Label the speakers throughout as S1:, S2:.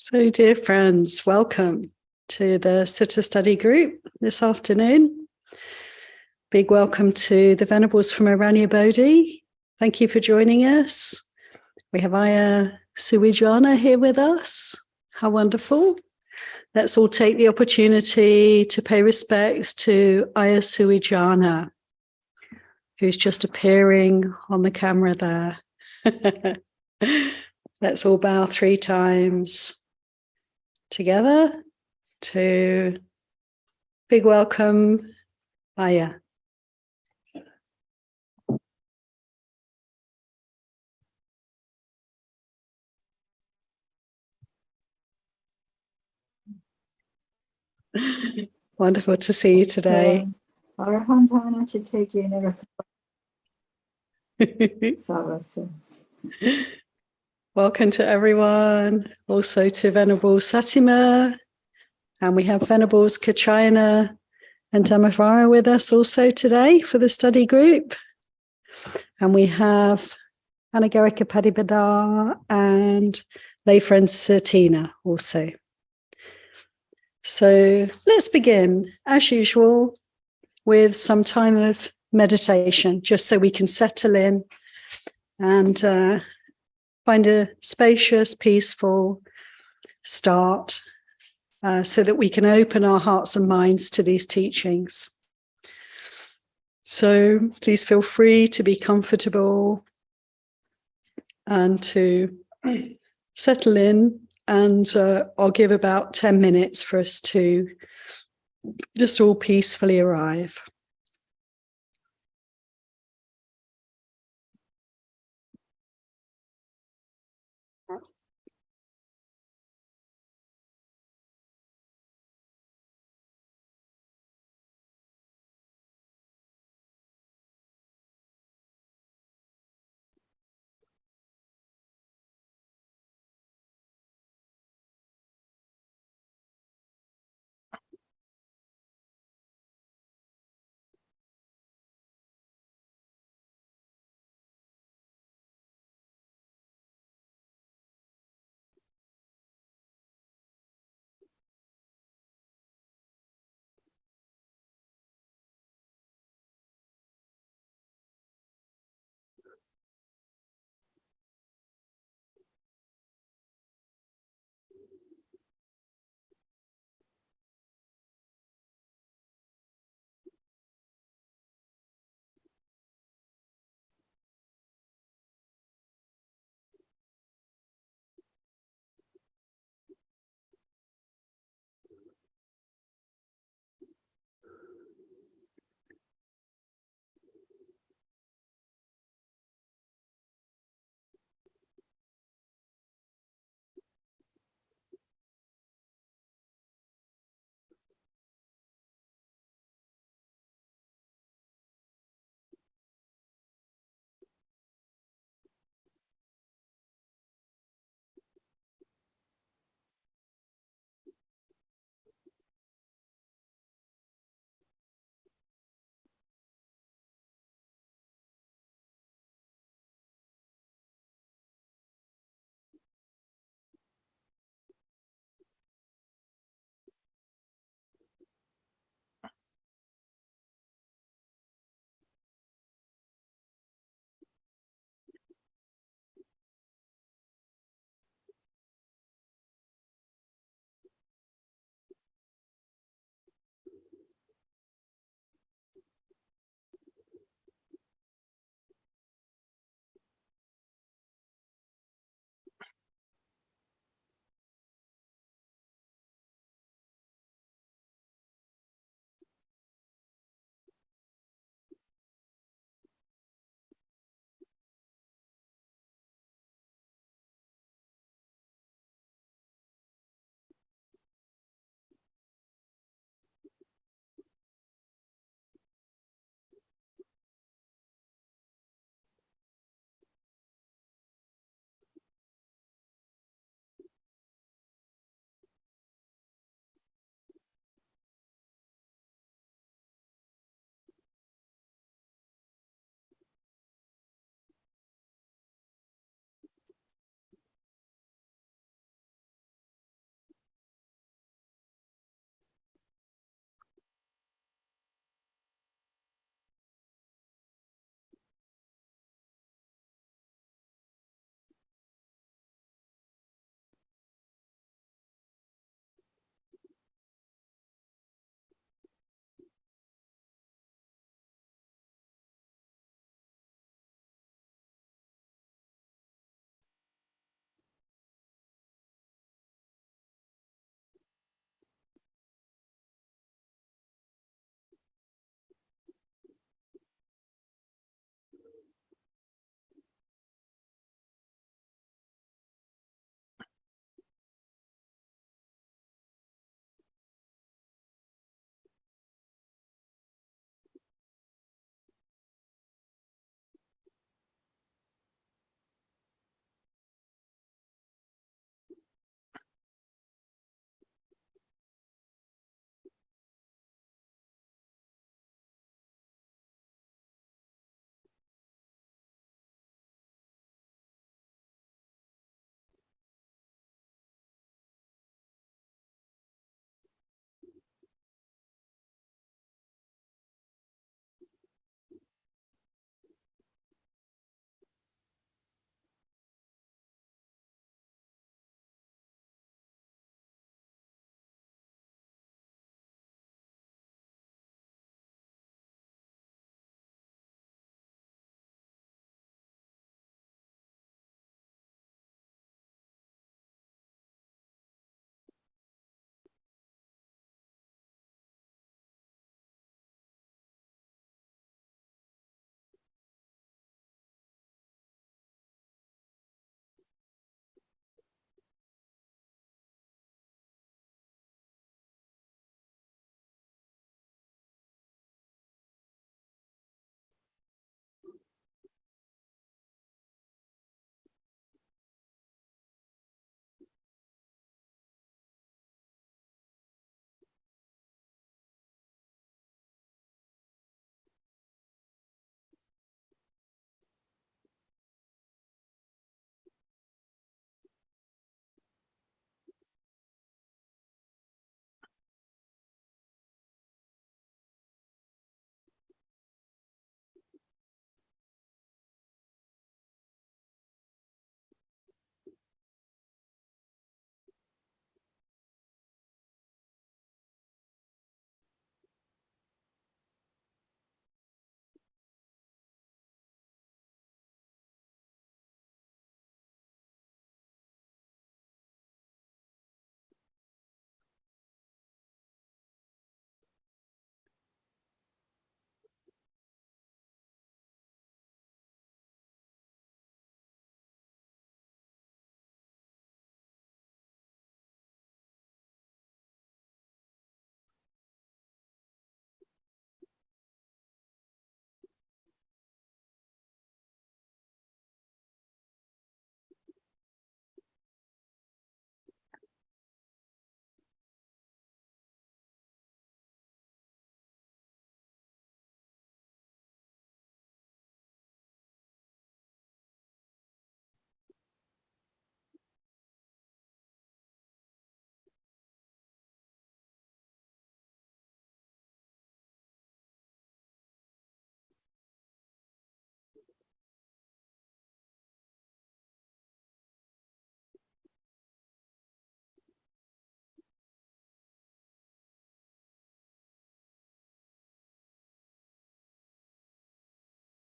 S1: So, dear friends, welcome to the Sutta study group this afternoon. Big welcome to the Venerables from Aranya Bodhi. Thank you for joining us. We have Aya Suwijana here with us. How wonderful. Let's all take the opportunity to pay respects to Aya Suwijana, who's just appearing on the camera there. Let's all bow 3 times. Together to big welcome, Aya. Wonderful to see you today. Welcome to everyone, also to Venerable Satima, and we have Venerables Kachayana and Dhammadharini with us also today for the study group. And we have Anagarika Padibada and lay friend Satina also. So let's begin, as usual, with some time of meditation, just so we can settle in and find a spacious, peaceful start so that we can open our hearts and minds to these teachings. So please feel free to be comfortable and to settle in, and I'll give about 10 minutes for us to just all peacefully arrive.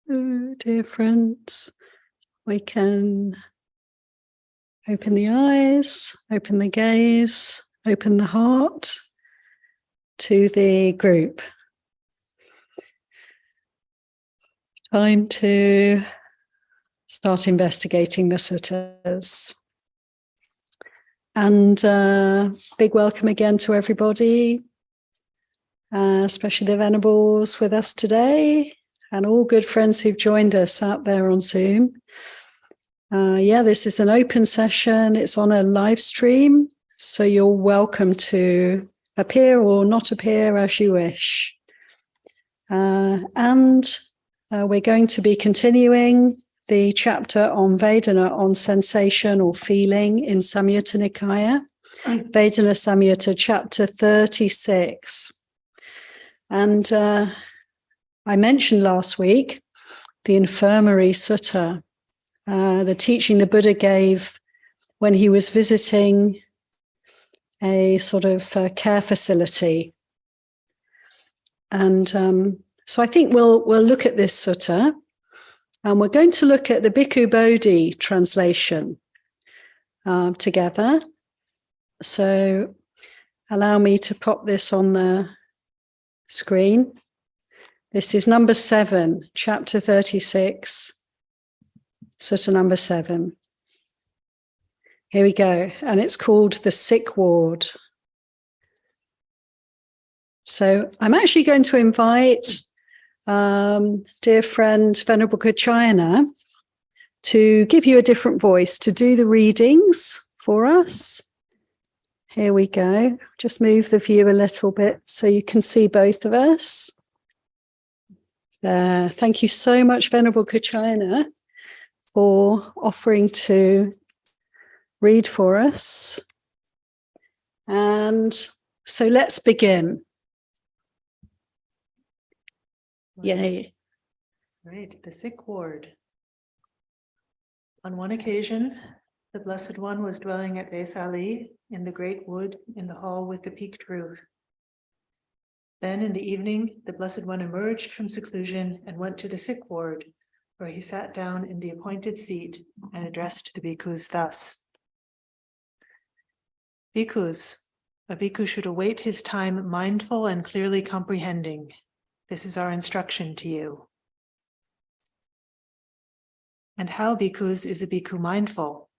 S1: So, dear friends, we can open the eyes, open the gaze, open the heart to the group. Time to start investigating the suttas. And big welcome again to everybody, especially the Venables with us today, and all good friends who've joined us out there on Zoom. This is an open session. It's on a live stream, so you're welcome to appear or not appear as you wish. We're going to be continuing the chapter on Vedana, on sensation or feeling in Samyutta Nikaya, Vedana Samyutta, chapter 36. And I mentioned last week the Infirmary Sutta, the teaching the Buddha gave when he was visiting a sort of care facility. And so I think we'll look at this sutta, and we're going to look at the Bhikkhu Bodhi translation together. So allow me to pop this on the screen. This is number 7, chapter 36, sutta number 7. Here we go. And it's called the sick ward. So I'm actually going to invite dear friend Venerable Kachayana to give you a different voice, to do the readings for us. Here we go. Just move the view a little bit so you can see both of us. There. Thank you so much, Venerable Kachayana, for offering to read for us. And so let's begin. Yay.
S2: Right, the sick ward. On one occasion, the Blessed One was dwelling at Vaisali in the great wood in the hall with the peaked roof. Then in the evening, the Blessed One emerged from seclusion and went to the sick ward, where he sat down in the appointed seat and addressed the bhikkhus thus. Bhikkhus, a bhikkhu should await his time mindful and clearly comprehending. This is our instruction to you. And how, bhikkhus, is a bhikkhu mindful?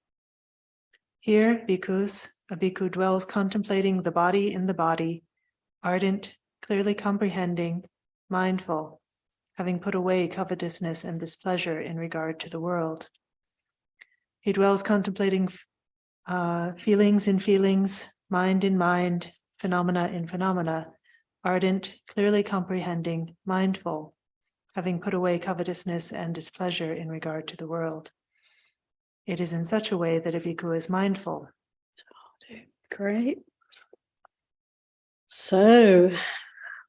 S2: Here, bhikkhus, a bhikkhu dwells contemplating the body in the body, ardent, clearly comprehending, mindful, having put away covetousness and displeasure in regard to the world. He dwells contemplating feelings in feelings, mind in mind, phenomena in phenomena, ardent, clearly comprehending, mindful, having put away covetousness and displeasure in regard to the world. It is in such a way that a bhikkhu is mindful.
S1: Great. So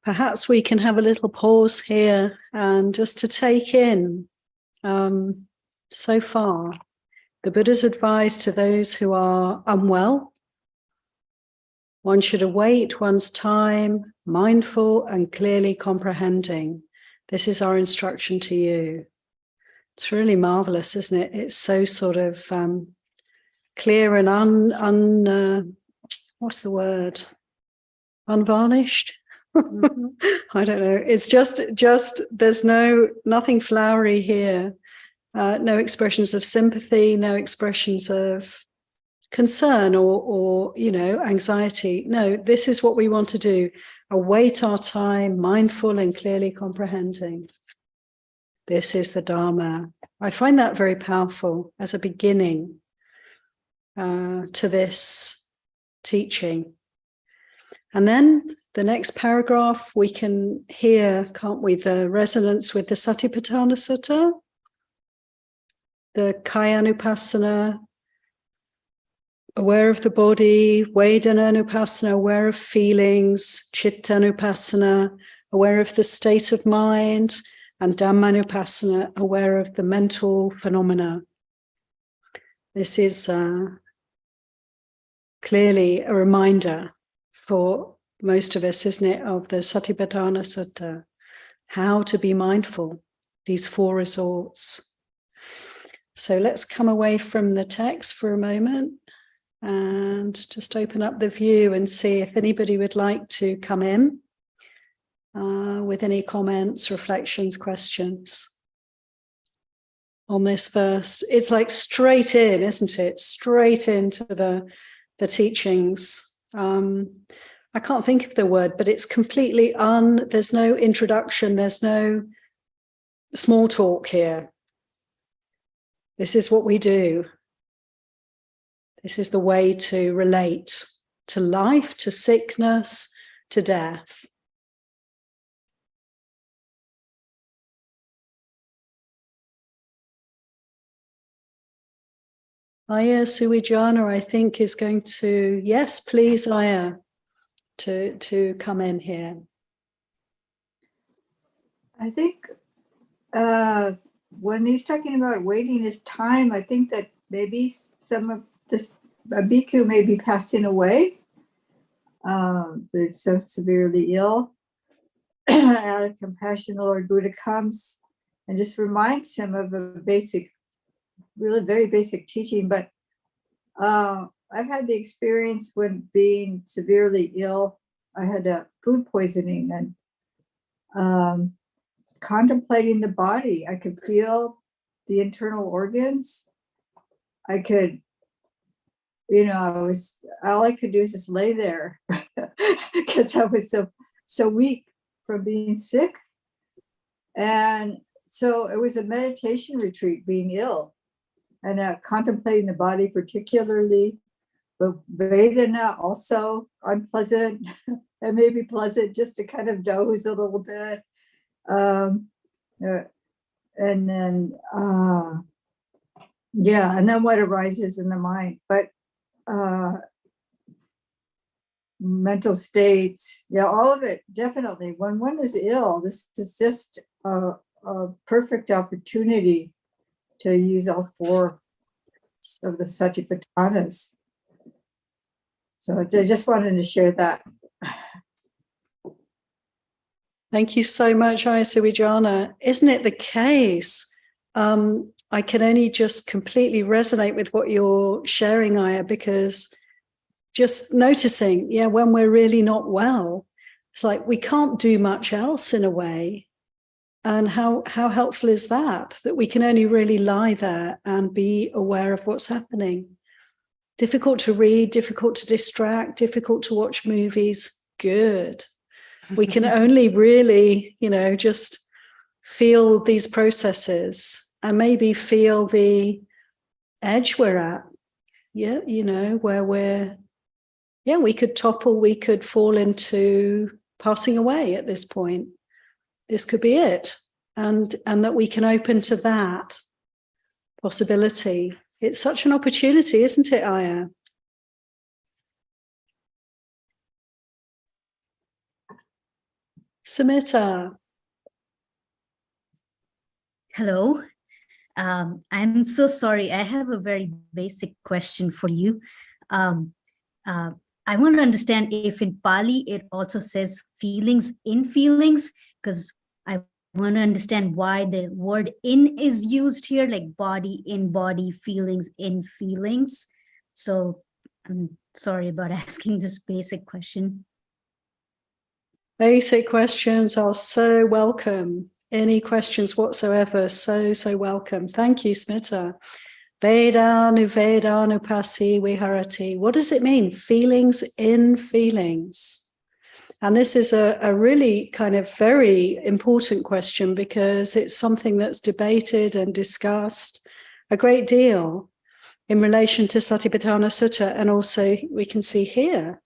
S1: perhaps we can have a little pause here and just to take in so far the Buddha's advice to those who are unwell. One should await one's time, mindful and clearly comprehending. This is our instruction to you. It's really marvelous, isn't it? It's so sort of clear and what's the word? Unvarnished? I don't know. It's just there's nothing flowery here. No expressions of sympathy, no expressions of concern or anxiety. No, this is what we want to do. Await our time, mindful and clearly comprehending. This is the Dharma. I find that very powerful as a beginning to this teaching. And then the next paragraph, we can hear, can't we, the resonance with the Satipatthana Sutta, the Kayanupassana, aware of the body, Vedananupassana, aware of feelings, Chittanupassana, aware of the state of mind, and Dhammanupassana, aware of the mental phenomena. This is clearly a reminder for most of us, isn't it, of the Satipatthana Sutta, how to be mindful. these four resorts. So let's come away from the text for a moment and just open up the view and see if anybody would like to come in with any comments, reflections, questions on this verse. It's like straight in, isn't it? Straight into the teachings. I can't think of the word, but it's completely there's no introduction, there's no small talk here. This is what we do. This is the way to relate to life, to sickness, to death. Aya Suwijana, I think, is going to, yes, please, Aya, to come in here.
S3: I think when he's talking about waiting his time, I think that maybe some of this bhikkhu may be passing away. They're so severely ill. Out of compassion, the Lord Buddha comes and just reminds him of a basic, really very basic teaching. But I've had the experience when being severely ill. I had food poisoning, and contemplating the body, I could feel the internal organs. I could, all I could do is just lay there because I was so weak from being sick. And so it was a meditation retreat, being ill, and contemplating the body particularly, but Vedana also unpleasant and maybe pleasant, just to kind of doze a little bit. And then what arises in the mind. But mental states, all of it, definitely. When one is ill, this is just a perfect opportunity to use all four of the Satipatthanas. So I just wanted to share that.
S1: Thank you so much, Aya Suwijana. Isn't it the case? I can only just completely resonate with what you're sharing, Aya, because just noticing, when we're really not well, it's like we can't do much else in a way. And how helpful is that we can only really lie there and be aware of what's happening. Difficult to read, difficult to distract, difficult to watch movies. Good. We can only really, just feel these processes and maybe feel the edge we're at. Where we could topple, we could fall into passing away at this point. This could be it. And that we can open to that possibility. It's such an opportunity, isn't it, Aya? Samita.
S4: Hello. I'm so sorry. I have a very basic question for you. I want to understand if in Pali it also says feelings in feelings, because I want to understand why the word in is used here, like body in body, feelings in feelings. So I'm sorry about asking this basic question.
S1: Basic questions are so welcome. Any questions whatsoever, so welcome. Thank you, Smita. Vedanu pasi viharati. What does it mean? Feelings in feelings. And this is a really kind of very important question because it's something that's debated and discussed a great deal in relation to Satipatthana Sutta. And also we can see here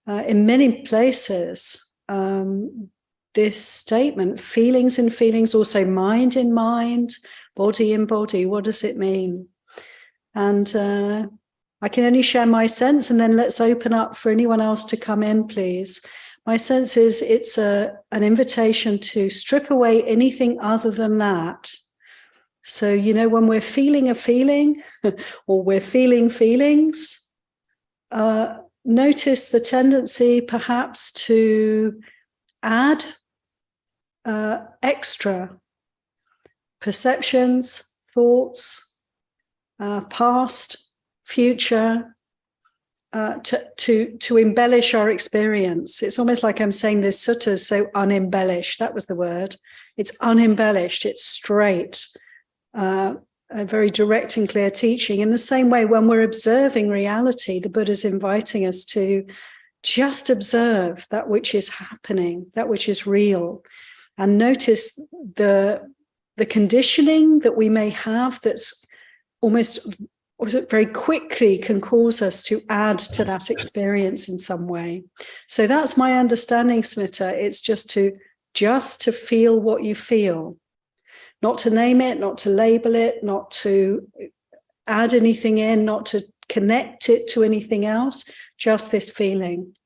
S1: in many places, this statement, feelings in feelings, also mind in mind, body in body. What does it mean? And I can only share my sense, and then let's open up for anyone else to come in, please. My sense is it's an invitation to strip away anything other than that. So, when we're feeling a feeling or we're feeling feelings, notice the tendency perhaps to add extra perceptions, thoughts, past, future, to embellish our experience. It's almost like I'm saying this sutta is so unembellished. That was the word. It's unembellished. It's straight. A very direct and clear teaching. In the same way, when we're observing reality, the Buddha's inviting us to just observe that which is happening, that which is real, and notice the conditioning that we may have that's almost very quickly can cause us to add to that experience in some way. So that's my understanding, Smita. It's just to feel what you feel. Not to name it, not to label it, not to add anything in, not to connect it to anything else, just this feeling.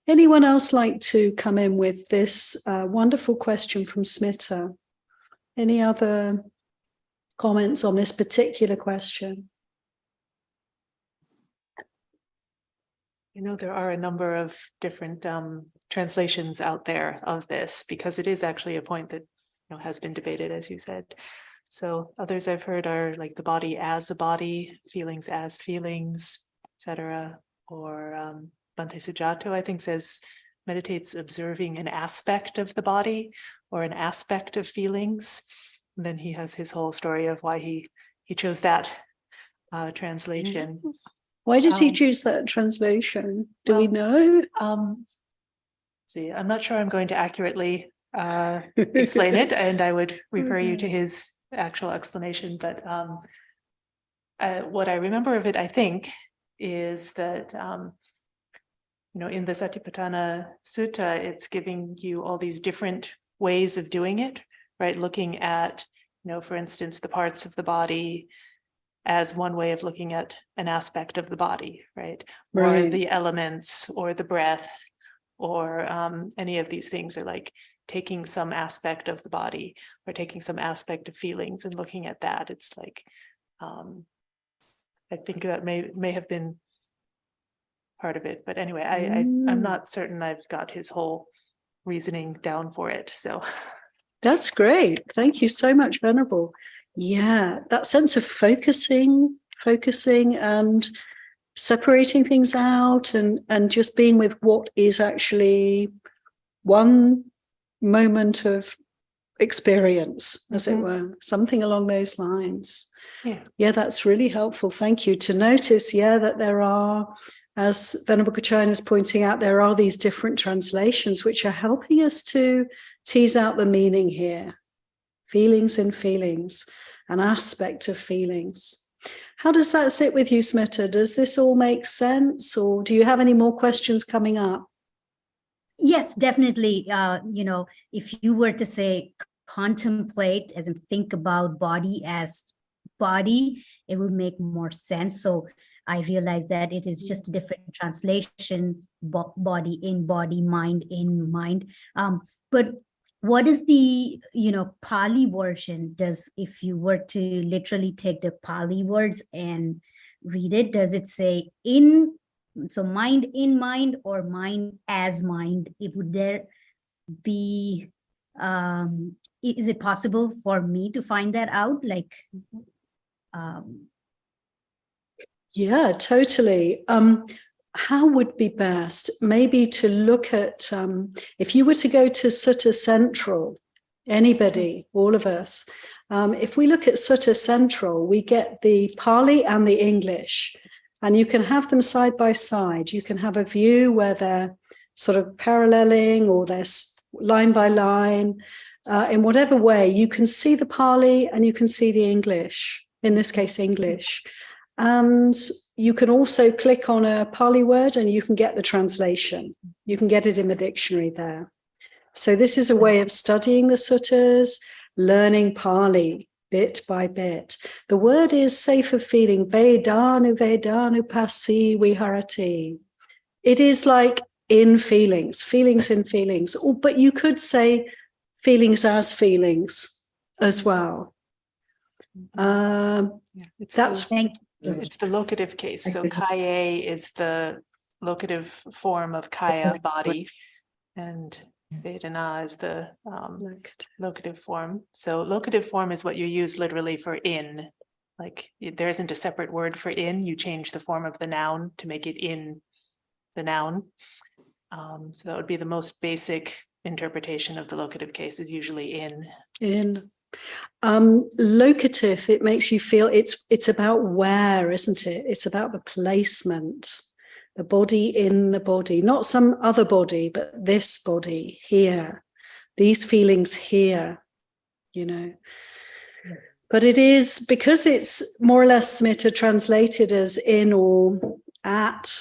S1: Anyone else like to come in with this wonderful question from Smita? Any other comments on this particular question?
S2: There are a number of different translations out there of this, because it is actually a point that has been debated, as you said. So others I've heard are like the body as a body, feelings as feelings, etc. Or Bhante Sujato, I think, says meditates observing an aspect of the body or an aspect of feelings. And then he has his whole story of why he chose that translation.
S1: Why did he choose that translation? Do we know?
S2: See, I'm not sure I'm going to accurately explain it, and I would refer you to his actual explanation. But what I remember of it, I think, is that in the Satipatthana Sutta, it's giving you all these different ways of doing it, right? Looking at, for instance, the parts of the body as one way of looking at an aspect of the body, right? Or the elements, or the breath, or any of these things are like taking some aspect of the body or taking some aspect of feelings and looking at that. It's like, I think that may have been part of it. But anyway, I'm not certain I've got his whole reasoning down for it. So
S1: that's great. Thank you so much, Venerable. Yeah, that sense of focusing and separating things out and just being with what is actually one moment of experience, as it were, something along those lines. Yeah, that's really helpful. Thank you. To notice, that there are, as Venerable Kachayan is pointing out, there are these different translations which are helping us to tease out the meaning here. Feelings in feelings, an aspect of feelings. How does that sit with you, Smita? Does this all make sense, or do you have any more questions coming up?
S4: Yes, definitely. If you were to say contemplate, as in think about body as body, it would make more sense. So I realize that it is just a different translation, body in body, mind in mind. But what is the, Pali version? If you were to literally take the Pali words and read it, does it say mind in mind or mind as mind? Would there be, is it possible for me to find that out?
S1: Yeah, totally. How would be best? Maybe to look at, if you were to go to Sutta Central, anybody, all of us, if we look at Sutta Central, we get the Pali and the English, and you can have them side by side. You can have a view where they're sort of paralleling or they're line by line. In whatever way, you can see the Pali and you can see the English, in this case, English. And you can also click on a Pali word and you can get the translation. You can get it in the dictionary there. So this is a way of studying the suttas, learning Pali bit by bit. The word is safe of feeling, Vedanu Pasi Viharati. It is like in feelings in feelings. But you could say feelings as feelings as well.
S2: It's the locative case. So kaye is the locative form of kaya, body, and Vedana is the locative form. So locative form is what you use literally for in. Like there isn't a separate word for in. You change the form of the noun to make it in the noun. So that would be the most basic interpretation of the locative case, is usually in.
S1: In. Locative, it makes you feel it's about where, isn't it? It's about the placement, the body in the body, not some other body, but this body here, these feelings here, you know. But it is, because it's more or less Smita translated as in or at,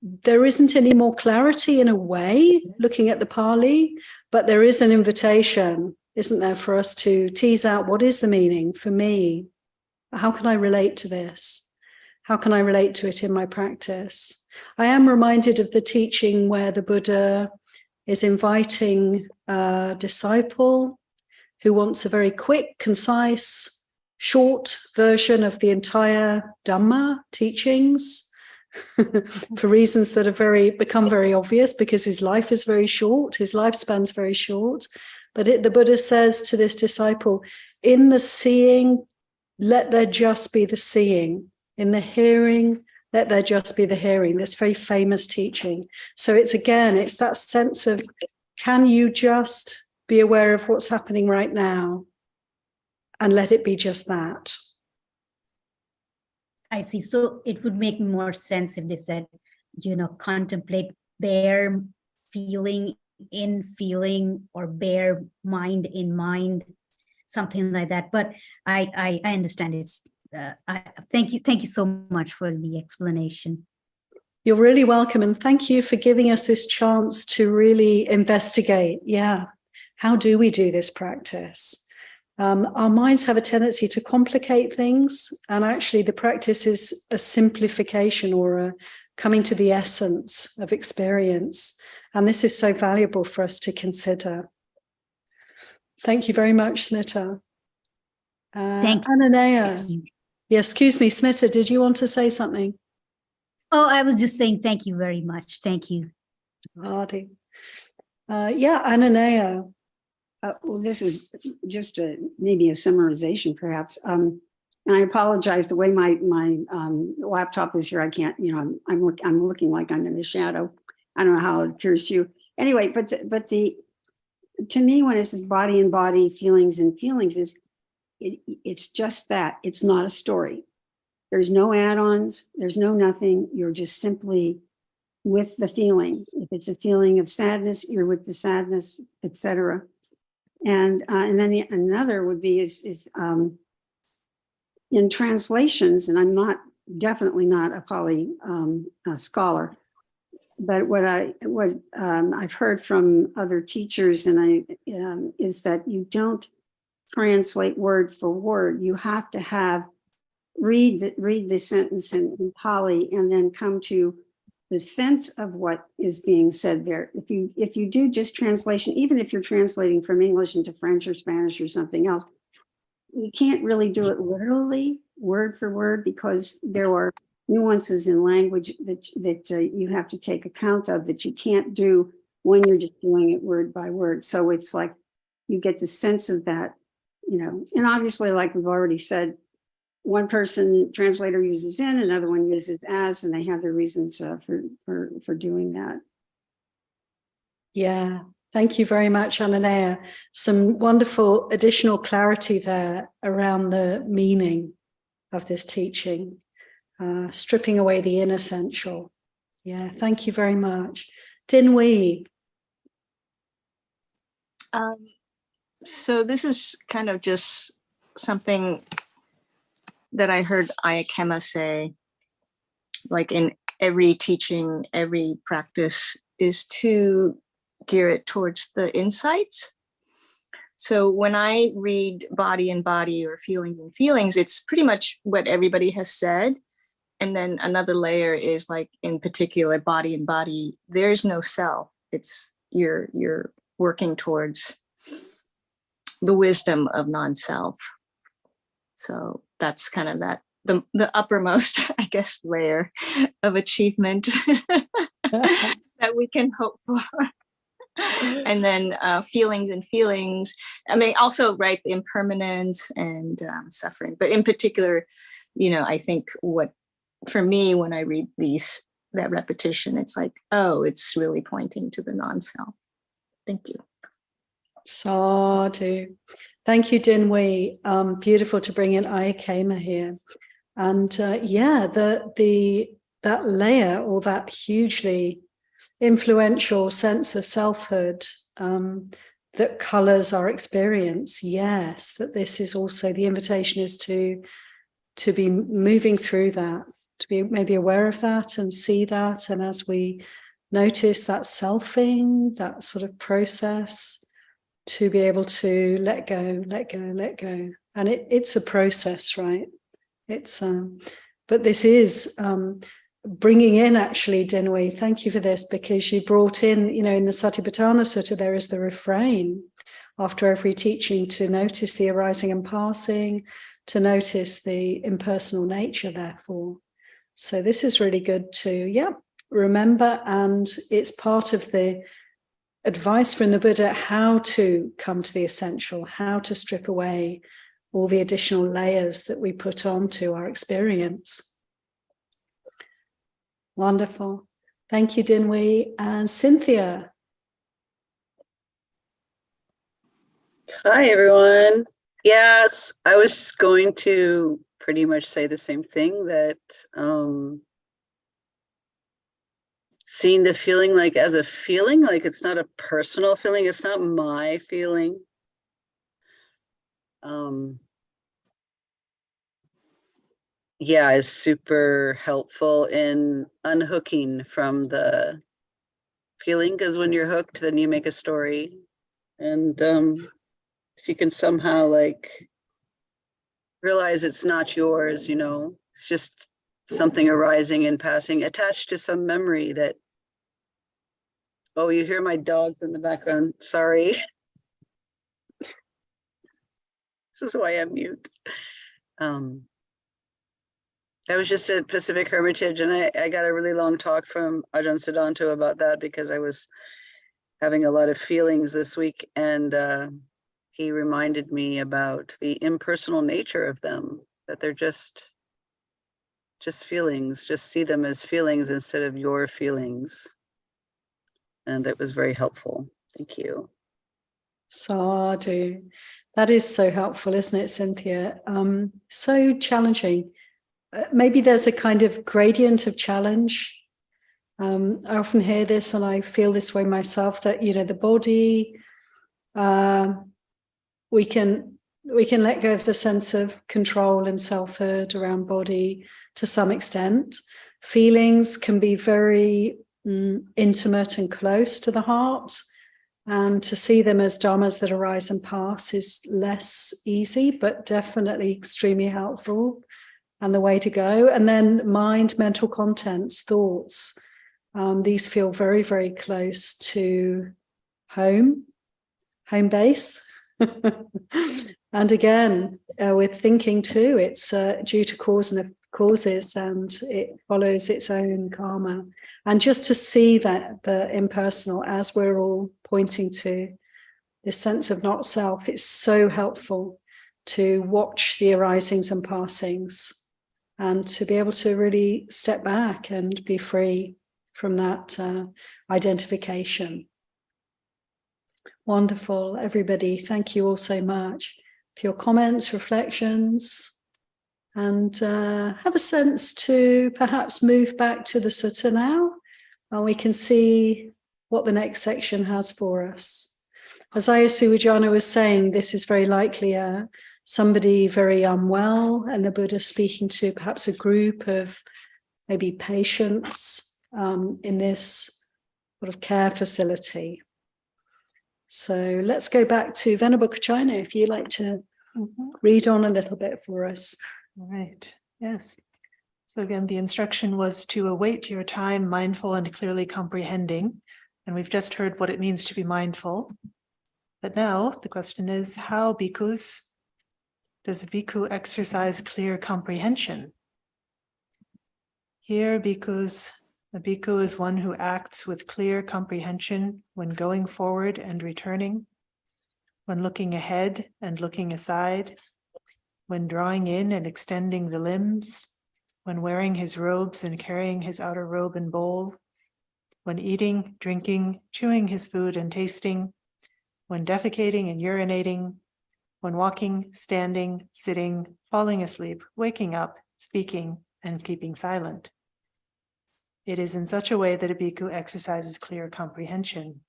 S1: there isn't any more clarity in a way looking at the Pali, but there is an invitation, isn't there, for us to tease out what is the meaning for me? How can I relate to this? How can I relate to it in my practice? I am reminded of the teaching where the Buddha is inviting a disciple who wants a very quick, concise, short version of the entire Dhamma teachings for reasons that are become very obvious, because his life is very short, his lifespan's very short. But the Buddha says to this disciple, in the seeing, let there just be the seeing. In the hearing, let there just be the hearing. This very famous teaching. So it's that sense of, can you just be aware of what's happening right now and let it be just that?
S4: I see. So it would make more sense if they said, contemplate bare feeling in feeling, or bare mind in mind, something like that. But I understand it's. Thank you so much for the explanation.
S1: You're really welcome, and thank you for giving us this chance to really investigate. Yeah, how do we do this practice? Our minds have a tendency to complicate things, and actually the practice is a simplification or a coming to the essence of experience. And this is so valuable for us to consider. Thank you very much, Smita.
S4: Thank you.
S1: Ananaya. Yeah, excuse me, Smita, did you want to say something?
S4: Oh, I was just saying thank you very much. Thank you.
S1: Hardy. Ananaya.
S5: Well, this is just maybe a summarization, perhaps. And I apologize. The way my laptop is here, I can't. I'm looking like I'm in the shadow. I don't know how it appears to you. Anyway, but to me, when it says body and body, feelings and feelings, it's just that. It's not a story. There's no add-ons. There's no nothing. You're just simply with the feeling. If it's a feeling of sadness, you're with the sadness, etc. And then another would be is in translations, and I'm definitely not a Pali scholar, but what I've heard from other teachers is that you don't translate word for word. You have to read the sentence in Pali and then come to the sense of what is being said there. If you do just translation, even if you're translating from English into French or Spanish or something else, you can't really do it literally, word for word, because there are nuances in language that you have to take account of that you can't do when you're just doing it word by word. So it's like you get the sense of that, and obviously, like we've already said, one translator uses in, another one uses as, and they have their reasons for doing that.
S1: Yeah, thank you very much, Ananaya. Some wonderful additional clarity there around the meaning of this teaching, stripping away the inessential. Yeah, thank you very much. Din Wei.
S6: So this is kind of just something that I heard Ayakema say, like in every teaching, every practice is to gear it towards the insights. So when I read body and body or feelings and feelings, it's pretty much what everybody has said. And then another layer is like, in particular, body and body, there's no self. It's you're working towards the wisdom of non-self. So that's kind of the uppermost, I guess, layer of achievement that we can hope for. And then feelings and feelings. I mean, also, right, the impermanence and suffering. But in particular, I think what, for me, when I read that repetition, it's like, oh, it's really pointing to the non-self. Thank you.
S1: Sadhu. Thank you, Dinwi. Beautiful to bring in Ayakema here. And that layer, or that hugely influential sense of selfhood that colors our experience. Yes, that this is also, the invitation is to be moving through that, to be maybe aware of that and see that. And as we notice that selfing, that sort of process, to be able to let go. And it's a process, right? It's but this is bringing in, actually, Dinwi, thank you for this, because you brought in, in the Satipatthana Sutta, there is the refrain after every teaching to notice the arising and passing, to notice the impersonal nature, therefore. So this is really good to, remember, and it's part of the advice from the Buddha, how to come to the essential, how to strip away all the additional layers that we put onto our experience. Wonderful. Thank you, Dinwi. And Cynthia.
S7: Hi, everyone. Yes, I was going to pretty much say the same thing, that seeing the feeling like as a feeling, like it's not a personal feeling, it's not my feeling. Is super helpful in unhooking from the feeling, because when you're hooked, then you make a story. And if you can somehow realize it's not yours, it's just something arising and passing, attached to some memory that, oh, you hear my dogs in the background, sorry. This is why I'm mute. I was just at Pacific Hermitage, and I got a really long talk from Ajahn Siddhanta about that, because I was having a lot of feelings this week, and he reminded me about the impersonal nature of them, that they're just feelings, just see them as feelings instead of your feelings. And it was very helpful. Thank you.
S1: Sadhu. That is so helpful, isn't it, Cynthia? So challenging. Maybe there's a kind of gradient of challenge. I often hear this, and I feel this way myself, that, the body, we can let go of the sense of control and selfhood around body to some extent. Feelings can be very intimate and close to the heart, and to see them as dhammas that arise and pass is less easy, but definitely extremely helpful and the way to go. And then mind, mental contents, thoughts, these feel very, very close to home base. And again, with thinking too, it's due to causes, and it follows its own karma. And just to see that the impersonal, as we're all pointing to this sense of not self, it's so helpful to watch the arisings and passings, and to be able to really step back and be free from that identification. Wonderful, everybody. Thank you all so much for your comments, reflections, and have a sense to perhaps move back to the sutta now, and we can see what the next section has for us. As Ayasu Ujjana was saying, this is very likely somebody very unwell, and the Buddha speaking to perhaps a group of maybe patients in this sort of care facility. So let's go back to Venerable Kachina, if you'd like to read on a little bit for us.
S2: All right. Yes. So again, the instruction was to await your time, mindful and clearly comprehending. And we've just heard what it means to be mindful. But now the question is, how, bhikkhus, does a bhikkhu exercise clear comprehension? Here, bhikkhus, A bhikkhu is one who acts with clear comprehension when going forward and returning, when looking ahead and looking aside, when drawing in and extending the limbs, when wearing his robes and carrying his outer robe and bowl, when eating, drinking, chewing his food and tasting, when defecating and urinating, when walking, standing, sitting, falling asleep, waking up, speaking, and keeping silent. It is in such a way that a bhikkhu exercises clear comprehension.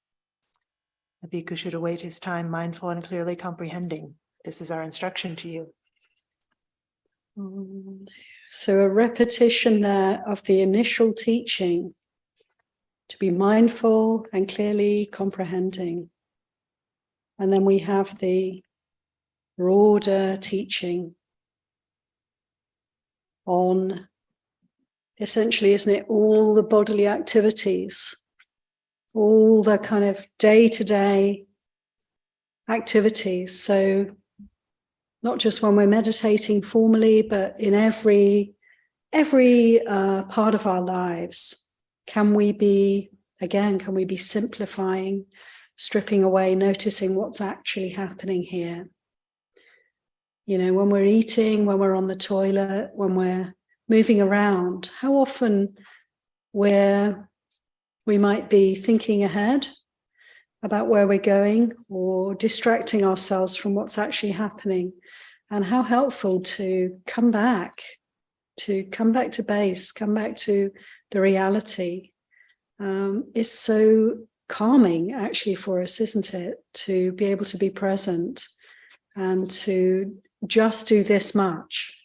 S2: A bhikkhu should await his time mindful and clearly comprehending. This is our instruction to you.
S1: So a repetition there of the initial teaching, to be mindful and clearly comprehending. And then we have the broader teaching on, essentially, isn't it, all the bodily activities, all the kind of day-to-day activities. So not just when we're meditating formally, but in every part of our lives. Can we be simplifying, stripping away, noticing what's actually happening here? You know, when we're eating, when we're on the toilet, when we're moving around, how often we might be thinking ahead about where we're going or distracting ourselves from what's actually happening, and how helpful to come back to base, come back to the reality. It's so calming actually for us, isn't it, to be able to be present and to just do this much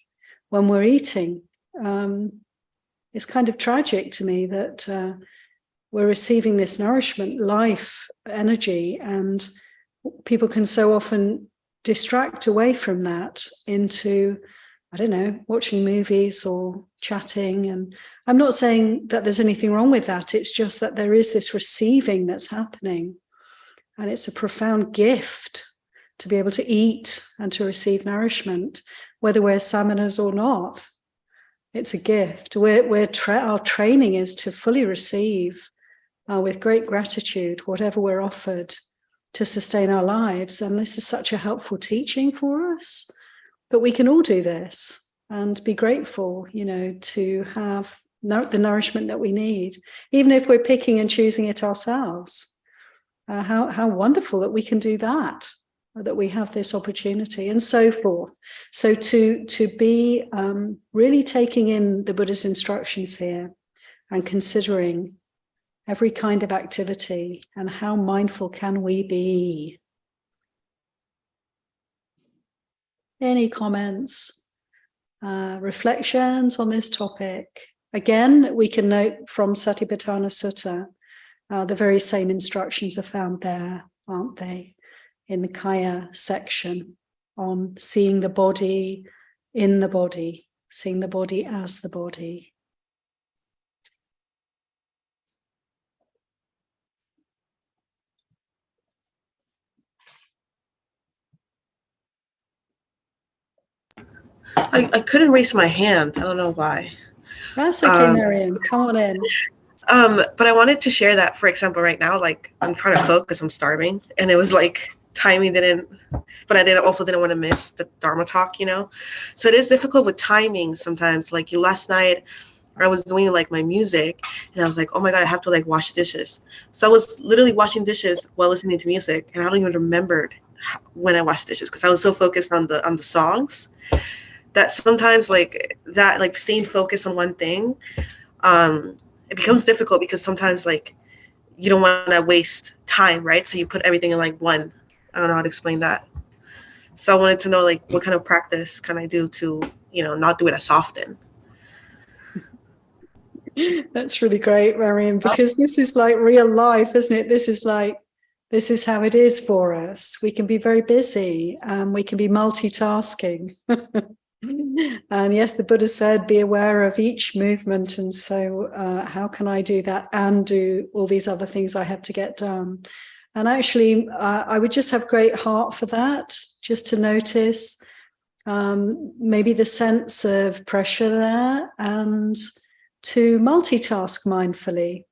S1: when we're eating. It's kind of tragic to me that we're receiving this nourishment, life, energy, and people can so often distract away from that into, I don't know, watching movies or chatting. And I'm not saying that there's anything wrong with that. It's just that there is this receiving that's happening. And it's a profound gift to be able to eat and to receive nourishment, whether we're samanas or not. It's a gift. Our training is to fully receive with great gratitude whatever we're offered to sustain our lives. And this is such a helpful teaching for us. But we can all do this and be grateful, you know, to have the nourishment that we need, even if we're picking and choosing it ourselves. How wonderful that we can do that we have this opportunity, and so forth. So to be really taking in the Buddha's instructions here and considering every kind of activity and how mindful can we be. Any comments, reflections on this topic? Again, we can note from Satipatthana Sutta, the very same instructions are found there, aren't they? In the Kaya section on seeing the body in the body, seeing the body as the body.
S8: I couldn't raise my hand. I don't know why.
S1: That's okay, Marian. Come on in.
S8: But I wanted to share that, for example, right now, like I'm trying to cook because I'm starving, and it was like timing didn't, but I didn't want to miss the Dharma talk, you know. So it is difficult with timing sometimes. Like last night, I was doing like my music, and I was like, oh my god, I have to like wash dishes. So I was literally washing dishes while listening to music, and I don't even remember when I washed dishes because I was so focused on the songs that sometimes like that, like staying focused on one thing, it becomes difficult because sometimes like you don't want to waste time, right? So you put everything in like one. I don't know how to explain that. So I wanted to know like what kind of practice can I do to, you know, not do it as often.
S1: That's really great, Marian, because this is like real life, isn't it? This is how it is for us. We can be very busy and we can be multitasking. And yes, the Buddha said, be aware of each movement. And so how can I do that and do all these other things I have to get done? And actually, I would just have great heart for that, just to notice maybe the sense of pressure there and to multitask mindfully?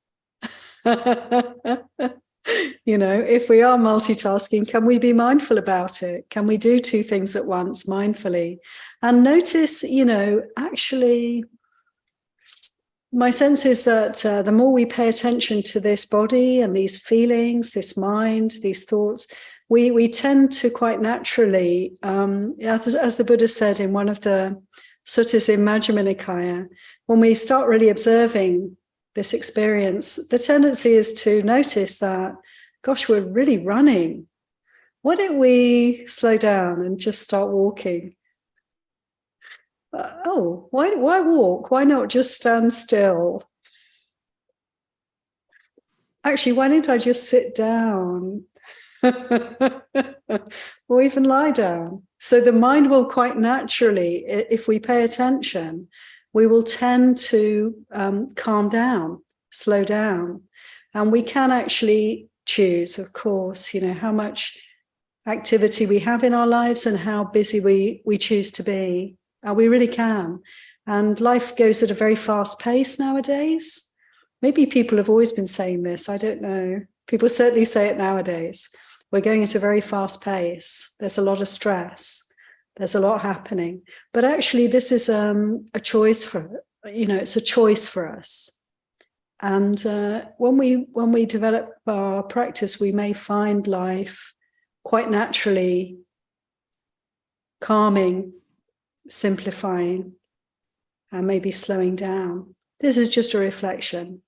S1: You know, if we are multitasking, can we be mindful about it? Can we do two things at once mindfully? And notice, you know, actually, my sense is that the more we pay attention to this body and these feelings, this mind, these thoughts, we tend to quite naturally, as the Buddha said in one of the suttas in Majjhima Nikaya, when we start really observing this experience, the tendency is to notice that, gosh, we're really running. Why don't we slow down and just start walking? Why walk? Why not just stand still? Actually, why don't I just sit down? Or even lie down? So the mind will quite naturally, if we pay attention, we will tend to calm down, slow down. And we can actually choose, of course, you know, how much activity we have in our lives and how busy we choose to be. We really can. And life goes at a very fast pace nowadays. Maybe people have always been saying this. I don't know. People certainly say it nowadays. We're going at a very fast pace. There's a lot of stress. There's a lot happening. But actually, this is a choice for, you know, it's a choice for us. And when we develop our practice, we may find life quite naturally calming, simplifying, and maybe slowing down. This is just a reflection.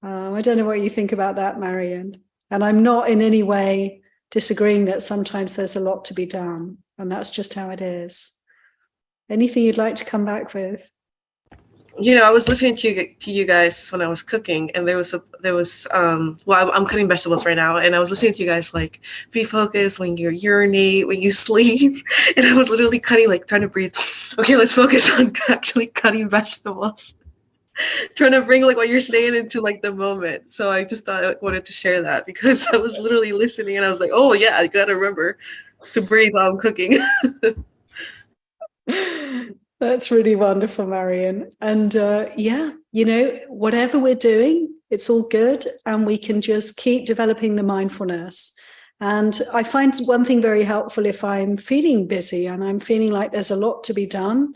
S1: I don't know what you think about that, Marion. And I'm not in any way disagreeing that sometimes there's a lot to be done, and that's just how it is. Anything you'd like to come back with?
S8: You know, I was listening to you guys when I was cooking, and there was well, I'm cutting vegetables right now, and I was listening to you guys like be focused when you urinate, when you sleep, and I was literally cutting, like trying to breathe. Okay, let's focus on actually cutting vegetables, trying to bring like what you're saying into like the moment. So I just thought I wanted to share that because I was literally listening, and I was like, oh yeah, I gotta remember to breathe while I'm cooking.
S1: That's really wonderful, Marion. And yeah, you know, whatever we're doing, it's all good. And we can just keep developing the mindfulness. And I find one thing very helpful if I'm feeling busy and I'm feeling like there's a lot to be done.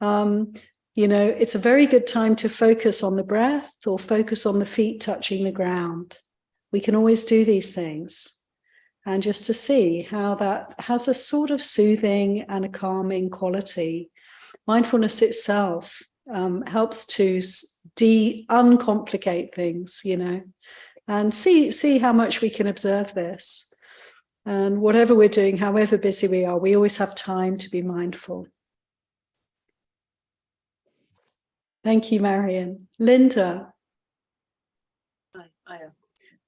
S1: You know, it's a very good time to focus on the breath or focus on the feet touching the ground. We can always do these things. And just to see how that has a sort of soothing and a calming quality. Mindfulness itself helps to uncomplicate things, you know, and see how much we can observe this. And whatever we're doing, however busy we are, we always have time to be mindful. Thank you, Marion. Linda.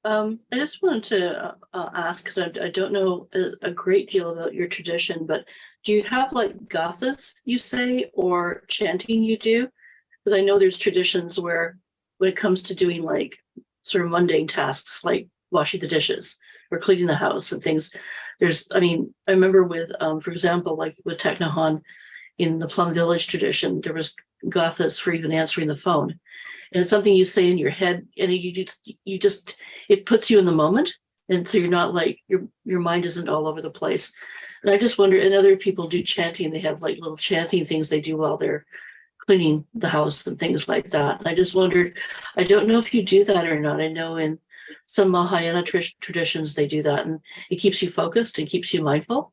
S9: I just wanted to ask, because I don't know a great deal about your tradition, but do you have like gathas you say or chanting you do? Because I know there's traditions where when it comes to doing like sort of mundane tasks like washing the dishes or cleaning the house and things, I remember with, for example, like with Thich Nhat Hanh in the Plum Village tradition, there was gathas for even answering the phone. And it's something you say in your head, and you just it puts you in the moment, and so you're not like your mind isn't all over the place. And I just wonder, and other people do chanting; they have like little chanting things they do while they're cleaning the house and things like that. And I just wondered, I don't know if you do that or not. I know in some Mahayana traditions they do that, and it keeps you focused and keeps you mindful.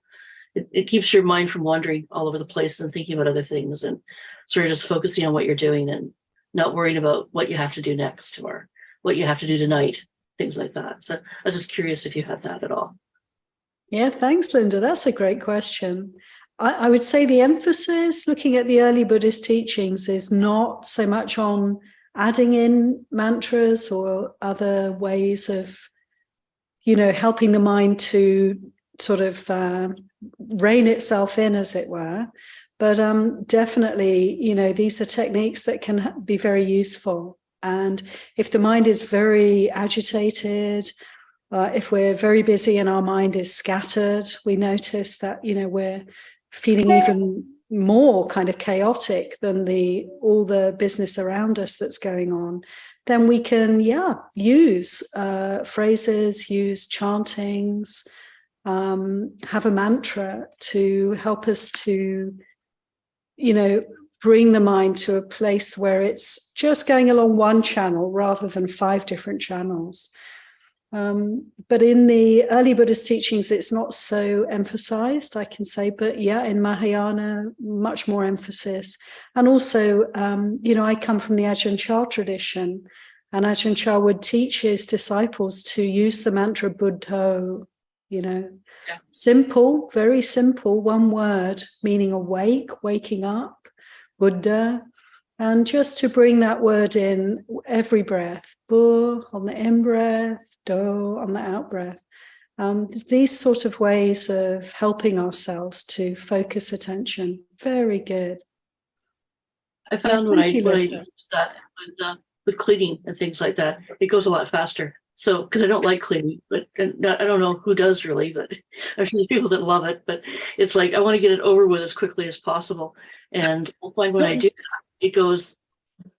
S9: It keeps your mind from wandering all over the place and thinking about other things, and sort of just focusing on what you're doing and not worrying about what you have to do next or what you have to do tonight, things like that. So I was just curious if you had that at all.
S1: Yeah, thanks, Linda. That's a great question. I would say the emphasis, looking at the early Buddhist teachings, is not so much on adding in mantras or other ways of, you know, helping the mind to sort of rein itself in, as it were. But definitely, you know, these are techniques that can be very useful. And if the mind is very agitated, if we're very busy and our mind is scattered, we notice that, you know, we're feeling even more kind of chaotic than all the business around us that's going on, then we can, use phrases, use chantings, have a mantra to help us to, bring the mind to a place where it's just going along one channel rather than 5 different channels. But in the early Buddhist teachings, it's not so emphasized, I can say, but in Mahayana, much more emphasis. And also, I come from the Ajahn Chah tradition, and Ajahn Chah would teach his disciples to use the mantra Buddho, simple, very simple, one word, meaning awake, waking up, Buddha. And just to bring that word in every breath, bu on the in-breath, do on the out-breath. These sort of ways of helping ourselves to focus attention. Very good.
S9: I found when I use that with cleaning and things like that, it goes a lot faster. So, because I don't like cleaning, but I don't know who does really, but I'm sure there's people that love it, but it's like, I want to get it over with as quickly as possible. And I find when I do that, it goes,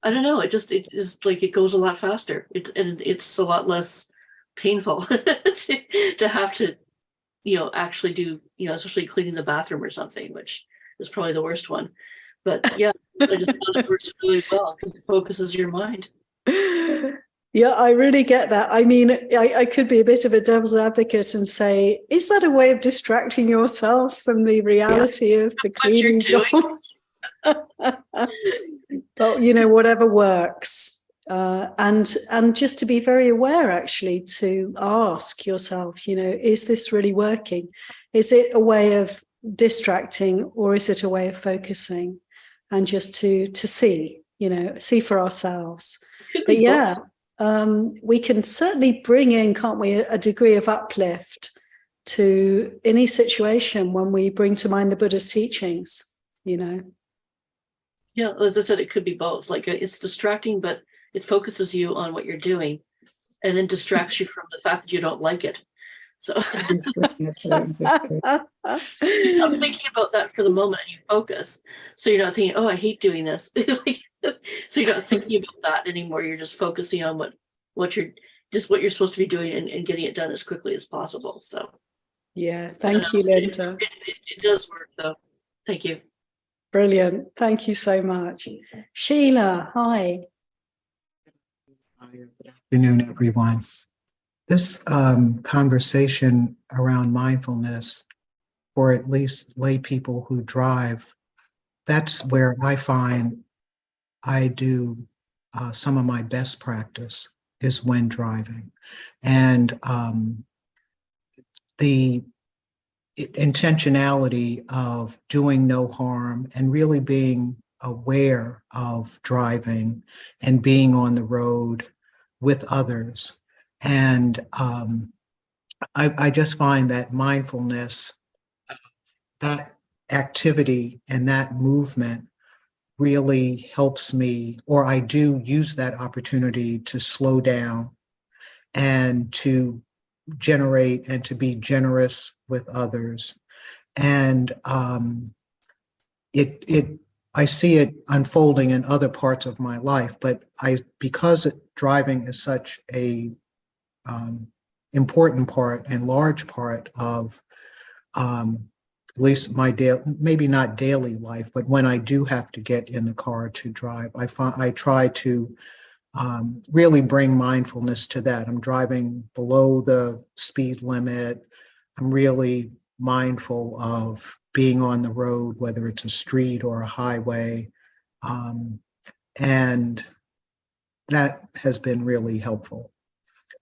S9: I don't know, it is like it goes a lot faster. And it's a lot less painful to have to, actually do, especially cleaning the bathroom or something, which is probably the worst one. But I just found it works really well because it focuses your mind.
S1: Yeah, I really get that. I mean, I could be a bit of a devil's advocate and say, is that a way of distracting yourself from the reality of the cleaning job? But whatever works, and just to be very aware, actually, to ask yourself, is this really working? Is it a way of distracting, or is it a way of focusing? And just to see for ourselves. But we can certainly bring in, can't we, a degree of uplift to any situation when we bring to mind the Buddha's teachings.
S9: Yeah, as I said, it could be both. Like it's distracting, but it focuses you on what you're doing and then distracts you from the fact that you don't like it. So you stop thinking about that for the moment and you focus. So you're not thinking, oh, I hate doing this. So you're not thinking about that anymore. You're just focusing on what you're supposed to be doing and getting it done as quickly as possible. So
S1: thank you, Linda.
S9: It does work though. Thank you.
S1: Brilliant. Thank you so much. Sheila, hi.
S10: Good afternoon, everyone. This conversation around mindfulness for at least lay people who drive, that's where I find I do some of my best practice is when driving. And the intentionality of doing no harm and really being aware of driving and being on the road with others. And I just find that mindfulness, that activity and that movement really helps me, or I do use that opportunity to slow down and to generate and to be generous with others. And I see it unfolding in other parts of my life, but because driving is such a important part and large part of at least my maybe not daily life, but when I do have to get in the car to drive, I try to really bring mindfulness to that. I'm driving below the speed limit. I'm really mindful of being on the road, whether it's a street or a highway. And that has been really helpful.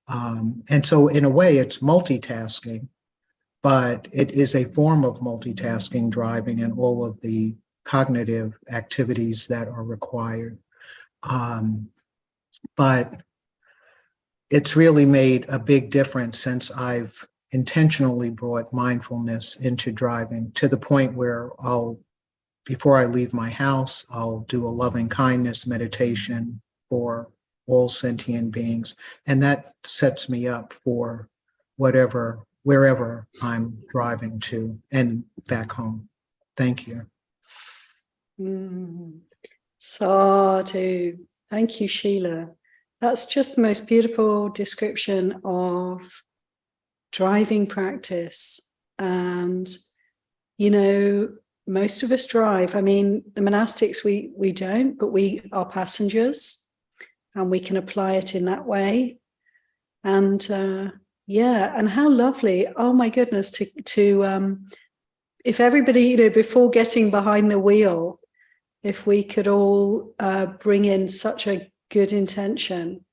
S10: And so in a way, it's multitasking, but it is a form of multitasking, driving, and all of the cognitive activities that are required. But it's really made a big difference since I've intentionally brought mindfulness into driving, to the point where before I leave my house, I'll do a loving kindness meditation for all sentient beings. And that sets me up for wherever I'm driving to and back home. Thank you.
S1: Sadhu. Thank you, Sheila. That's just the most beautiful description of driving practice. And, you know, most of us drive. I mean, the monastics, we don't, but we are passengers and we can apply it in that way. And yeah, and how lovely. Oh my goodness, to if everybody, you know, before getting behind the wheel, if we could all bring in such a good intention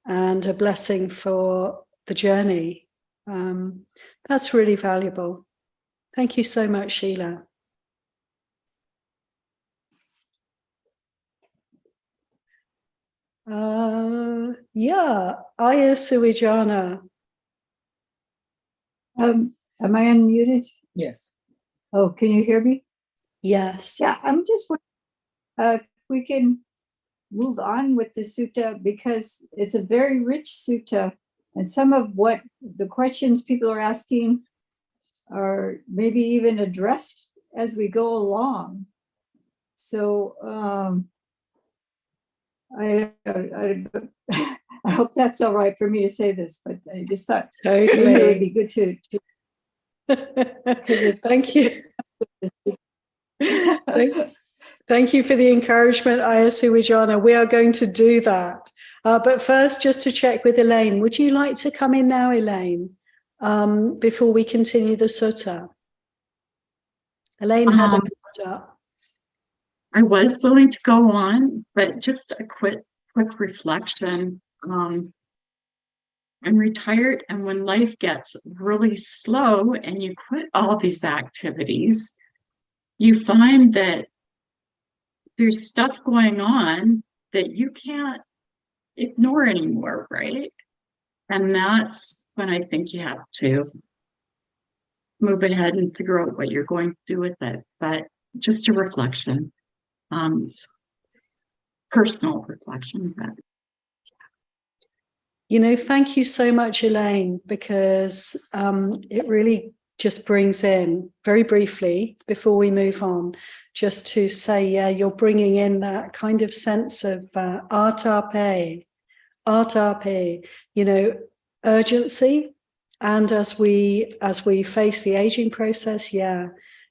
S1: and a blessing for the journey, that's really valuable. Thank you so much, Sheila. Yeah, Aya Suwijana.
S3: Am I unmuted?
S11: Yes.
S3: Oh, can you hear me?
S1: Yes.
S3: Yeah, I'm just wondering if we can move on with the sutta, because it's a very rich sutta, and some of what the questions people are asking are maybe even addressed as we go along. So I hope that's all right for me to say this, but I just thought maybe it would be good to
S1: Thank you. Thank you for the encouragement, Aya Suwijana. We are going to do that. But first, just to check with Elaine, would you like to come in now, Elaine, before we continue the sutta? Elaine had a hand up.
S11: I was willing to go on, but just a quick reflection. I'm retired, and when life gets really slow and you quit all these activities, you find that there's stuff going on that you can't ignore anymore, right? And that's when I think you have to move ahead and figure out what you're going to do with it. But just a reflection, personal reflection. But
S1: you know, thank you so much, Elaine, because it really just brings in, very briefly, before we move on, just to say, yeah, you're bringing in that kind of sense of atape, you know, urgency. And as we face the aging process, yeah,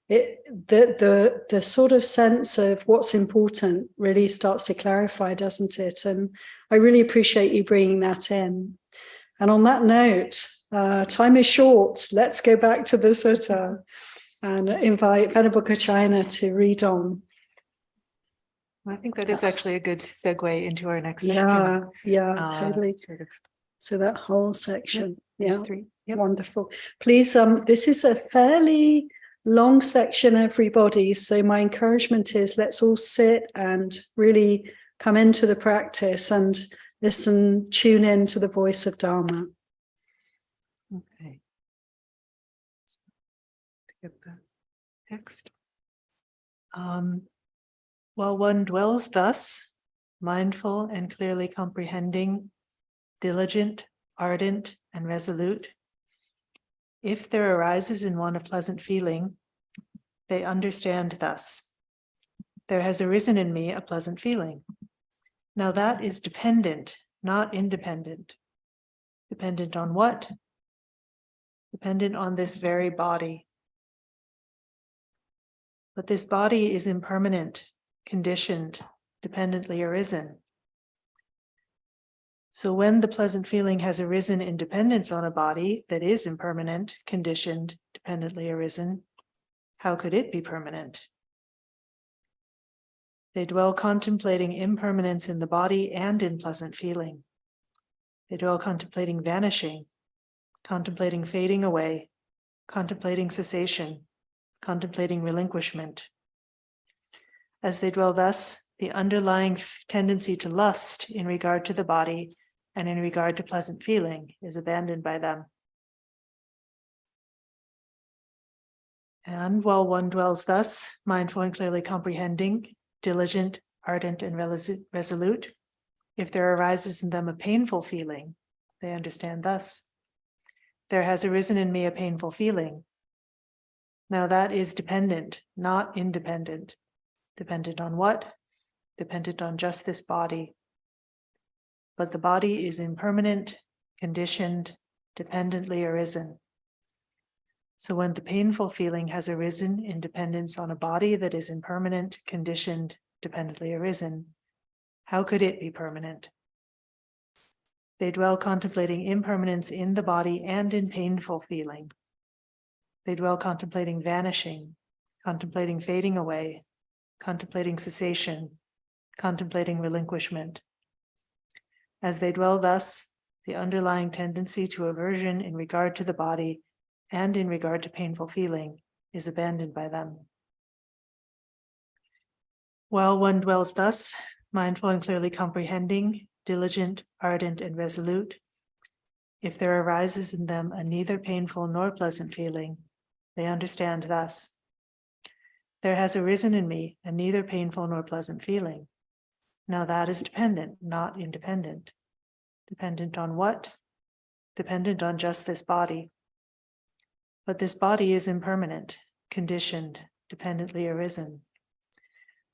S1: the sort of sense of what's important really starts to clarify, doesn't it? And I really appreciate you bringing that in. And on that note, time is short. Let's go back to the sutta and invite Venerable Kachina to read on.
S2: I think that is actually a good segue into our next section.
S1: Totally.
S2: Sort of.
S1: So that whole section, yeah,
S2: three. Yep.
S1: Wonderful. Please, this is a fairly long section, everybody. So my encouragement is let's all sit and really come into the practice and listen, tune in to the voice of Dharma.
S2: Okay. To get the text. While one dwells thus, mindful and clearly comprehending, diligent, ardent, and resolute, if there arises in one a pleasant feeling, they understand thus: there has arisen in me a pleasant feeling. Now that is dependent, not independent. Dependent on what? Dependent on this very body. But this body is impermanent, conditioned, dependently arisen. So when the pleasant feeling has arisen in dependence on a body that is impermanent, conditioned, dependently arisen, how could it be permanent? They dwell contemplating impermanence in the body and in pleasant feeling. They dwell contemplating vanishing, contemplating fading away, contemplating cessation, contemplating relinquishment. As they dwell thus, the underlying tendency to lust in regard to the body and in regard to pleasant feeling is abandoned by them. And while one dwells thus, mindful and clearly comprehending, diligent, ardent, and resolute, if there arises in them a painful feeling, they understand thus: there has arisen in me a painful feeling. Now that is dependent, not independent. Dependent on what? Dependent on just this body. But the body is impermanent, conditioned, dependently arisen. So when the painful feeling has arisen in dependence on a body that is impermanent, conditioned, dependently arisen, how could it be permanent? They dwell contemplating impermanence in the body and in painful feeling. They dwell contemplating vanishing, contemplating fading away, contemplating cessation, contemplating relinquishment. As they dwell thus, the underlying tendency to aversion in regard to the body and in regard to painful feeling is abandoned by them. While one dwells thus, mindful and clearly comprehending, diligent, ardent, and resolute, if there arises in them a neither painful nor pleasant feeling, they understand thus: there has arisen in me a neither painful nor pleasant feeling. Now that is dependent, not independent. Dependent on what? Dependent on just this body. But this body is impermanent, conditioned, dependently arisen.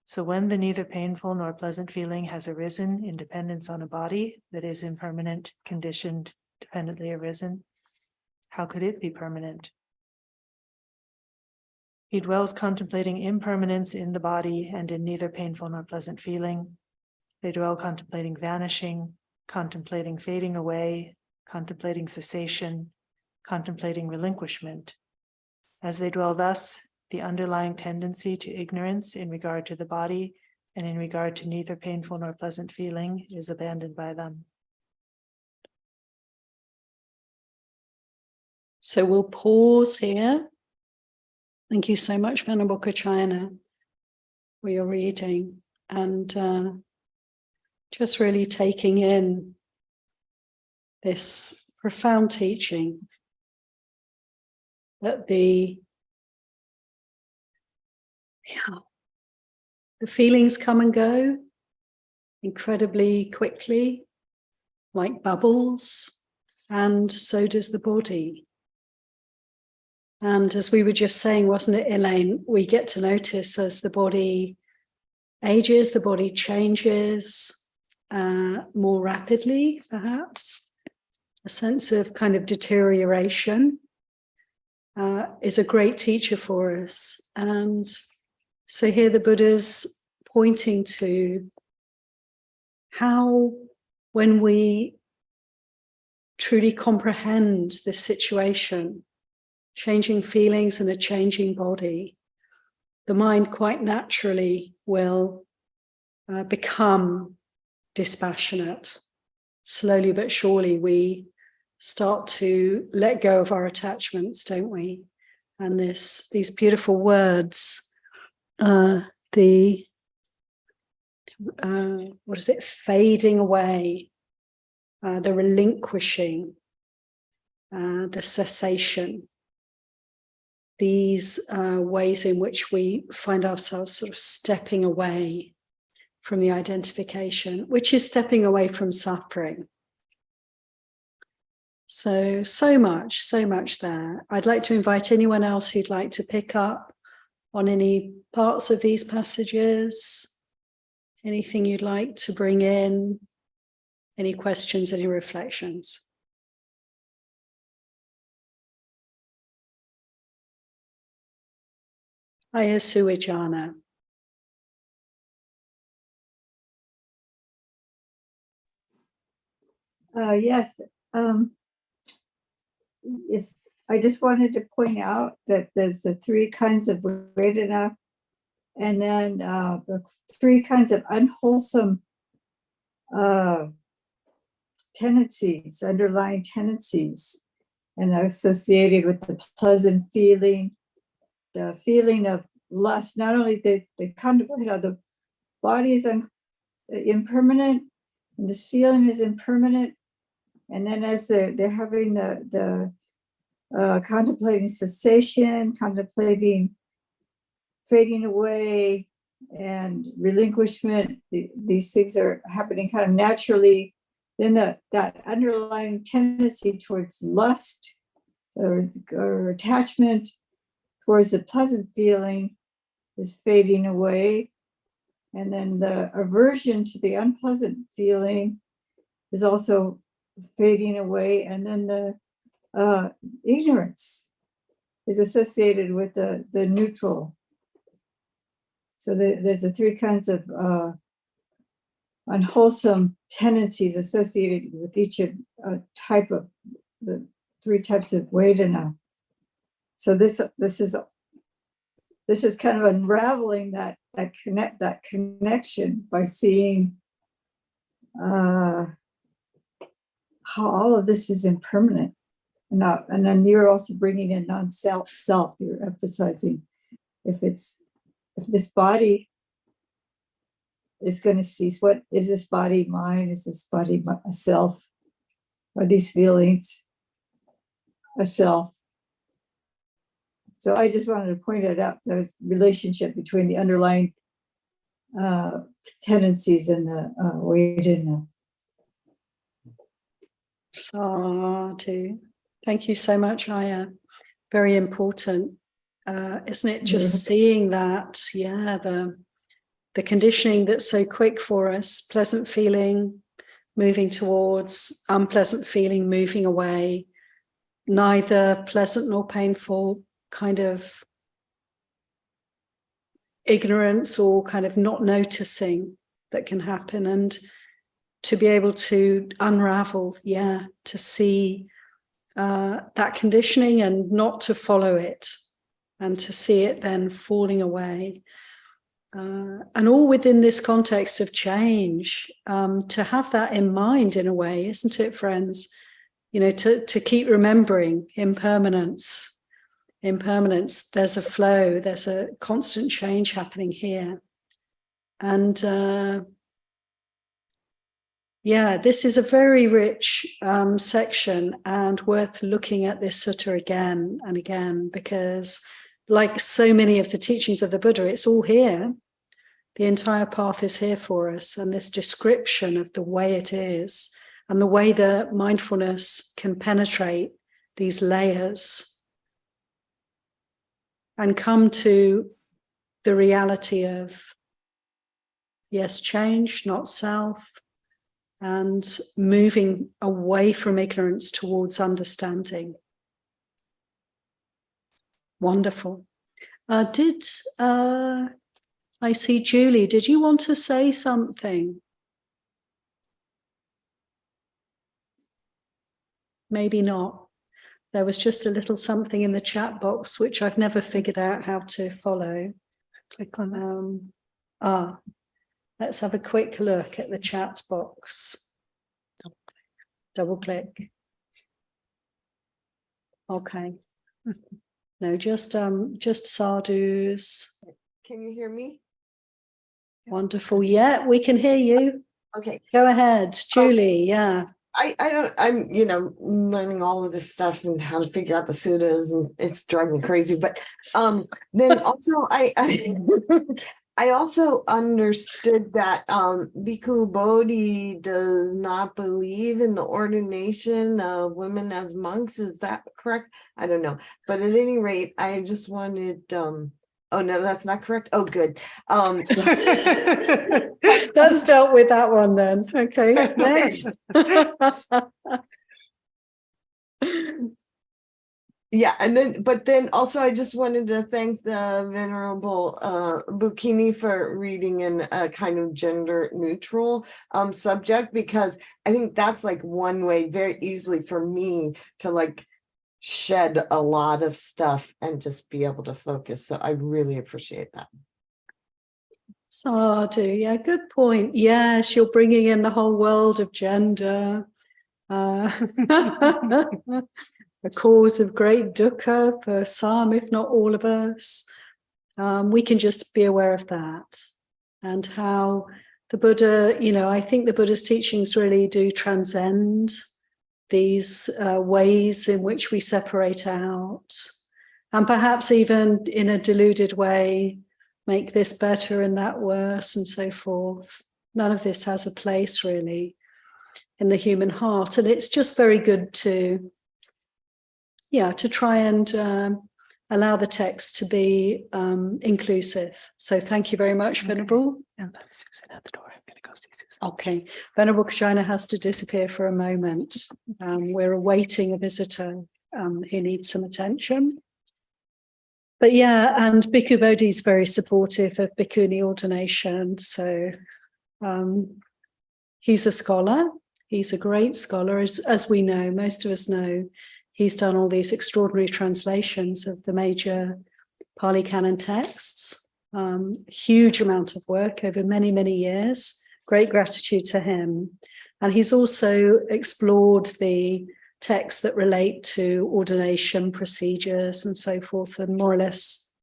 S2: So when the neither painful nor pleasant feeling has arisen in dependence on a body that is impermanent, conditioned, dependently arisen, how could it be permanent? He dwells contemplating impermanence in the body and in neither painful nor pleasant feeling. They dwell contemplating vanishing, contemplating fading away, contemplating cessation, contemplating relinquishment. As they dwell thus, the underlying tendency to ignorance in regard to the body and in regard to neither painful nor pleasant feeling is abandoned by them.
S1: So we'll pause here. Thank you so much, Venerable Kachayana, for your reading, and just really taking in this profound teaching that the feelings come and go incredibly quickly, like bubbles, and so does the body. And as we were just saying, wasn't it, Elaine, we get to notice as the body ages, the body changes more rapidly, perhaps. A sense of kind of deterioration is a great teacher for us. And so here the Buddha's pointing to how, when we truly comprehend this situation, changing feelings and a changing body, the mind quite naturally will become dispassionate. Slowly but surely we start to let go of our attachments, don't we? And these beautiful words, what is it? Fading away, the relinquishing, the cessation. These ways in which we find ourselves sort of stepping away from the identification, which is stepping away from suffering. So much there. I'd like to invite anyone else who'd like to pick up on any parts of these passages, anything you'd like to bring in, any questions, any reflections. Ayasuwijana.
S3: Yes. If I just wanted to point out that there's the three kinds of Vedana, and then the three kinds of unwholesome tendencies, underlying tendencies, and associated with the pleasant feeling, the feeling of lust. Not only they contemplate how the body is impermanent, and this feeling is impermanent, and then as they're having the contemplating cessation, contemplating fading away and relinquishment, these things are happening kind of naturally. Then that underlying tendency towards lust or attachment towards the pleasant feeling is fading away. And then the aversion to the unpleasant feeling is also fading away. And then the ignorance is associated with the neutral. So there's the three kinds of unwholesome tendencies associated with each type of the three types of Vedana. So this is kind of unraveling that connection by seeing how all of this is impermanent. And then you're also bringing in non-self. You're emphasizing if this body is going to cease, what is this body mine? Is this body a self? Are these feelings a self? So I just wanted to point it out, those relationship between the underlying tendencies and the Vedana.
S1: Sadhu. Thank you so much, Aya. Very important, isn't it? Just seeing that, the conditioning that's so quick for us, pleasant feeling, moving towards, unpleasant feeling, moving away, neither pleasant nor painful, kind of ignorance or kind of not noticing that can happen, and to be able to unravel, to see that conditioning and not to follow it, and to see it then falling away. And all within this context of change, to have that in mind in a way, isn't it, friends? To keep remembering impermanence, there's a flow, there's a constant change happening here. And this is a very rich section, and worth looking at this sutta again and again, because like so many of the teachings of the Buddha, it's all here. The entire path is here for us, and this description of the way it is and the way that mindfulness can penetrate these layers and come to the reality of, yes, change, not self, and moving away from ignorance towards understanding. Wonderful. I see Julie, did you want to say something? Maybe not. There was just a little something in the chat box which I've never figured out how to follow. Click on let's have a quick look at the chat box. Double click. Okay. No, just sadhus.
S12: Can you hear me?
S1: Wonderful. Yeah, we can hear you.
S12: Okay.
S1: Go ahead, Julie. Yeah.
S12: I'm learning all of this stuff and how to figure out the suttas, and it's driving me crazy. But then also I also understood that Bhikkhu Bodhi does not believe in the ordination of women as monks. Is that correct? I don't know. But at any rate, I just wanted oh no, that's not correct. Oh, good.
S1: Let's dealt with that one then. Okay, next.
S12: Yeah, but then also I just wanted to thank the Venerable Bukini for reading in a kind of gender neutral subject, because I think that's like one way very easily for me to like shed a lot of stuff and just be able to focus. So I really appreciate that.
S1: Sadhu, yeah, good point. Yes, you're bringing in the whole world of gender. A cause of great dukkha for some, if not all of us. We can just be aware of that, and how the Buddha, I think the Buddha's teachings really do transcend these ways in which we separate out, and perhaps even in a deluded way, make this better and that worse and so forth. None of this has a place really in the human heart, and it's just very good to try and allow the text to be inclusive. So thank you very much, Venerable.
S2: And that's Susan at the door. I'm going to go see Susan.
S1: Okay, Venerable Krishna has to disappear for a moment. We're awaiting a visitor who needs some attention. But yeah, and Bhikkhu Bodhi is very supportive of Bhikkhuni ordination. So he's a scholar. He's a great scholar, as we know, most of us know. He's done all these extraordinary translations of the major Pali Canon texts. Huge amount of work over many, many years. Great gratitude to him. And he's also explored the texts that relate to ordination procedures and so forth, and more or less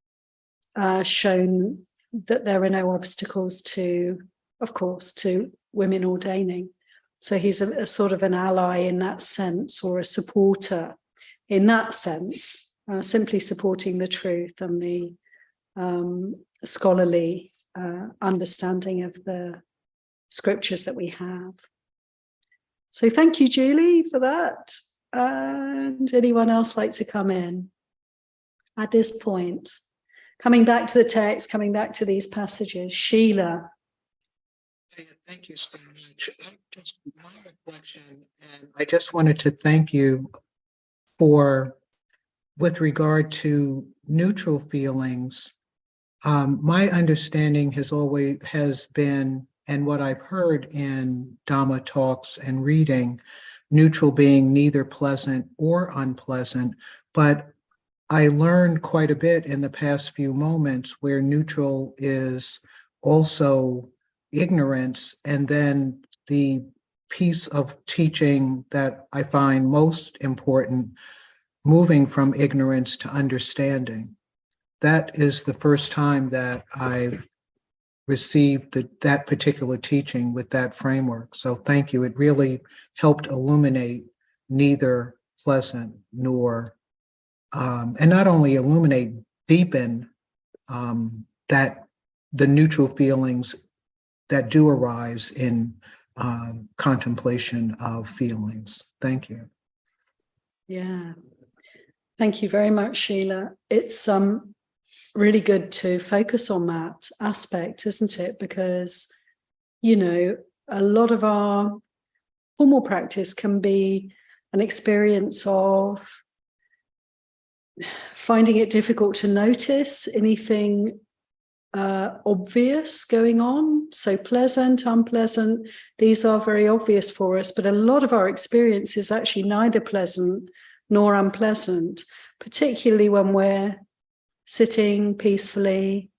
S1: shown that there are no obstacles to, of course, to women ordaining. So he's a sort of an ally in that sense, or a supporter in that sense, simply supporting the truth and the scholarly understanding of the scriptures that we have. So thank you, Julie, for that. And anyone else like to come in at this point? Coming back to the text, coming back to these passages. Sheila.
S10: Thank you so much. Just my reflection, and I just wanted to thank you for, with regard to neutral feelings, my understanding has been, and what I've heard in Dhamma talks and reading, neutral being neither pleasant or unpleasant, but I learned quite a bit in the past few moments where neutral is also ignorance, and then the piece of teaching that I find most important, moving from ignorance to understanding. That is the first time that I've received that particular teaching with that framework. So thank you. It really helped illuminate neither pleasant nor, and not only illuminate, deepen that the neutral feelings that do arise in contemplation of feelings. Thank you.
S1: Yeah. Thank you very much, Sheila. It's really good to focus on that aspect, isn't it? Because, you know, a lot of our formal practice can be an experience of finding it difficult to notice anything obvious going on. So pleasant, unpleasant, these are very obvious for us, but a lot of our experience is actually neither pleasant nor unpleasant, particularly when we're sitting peacefully,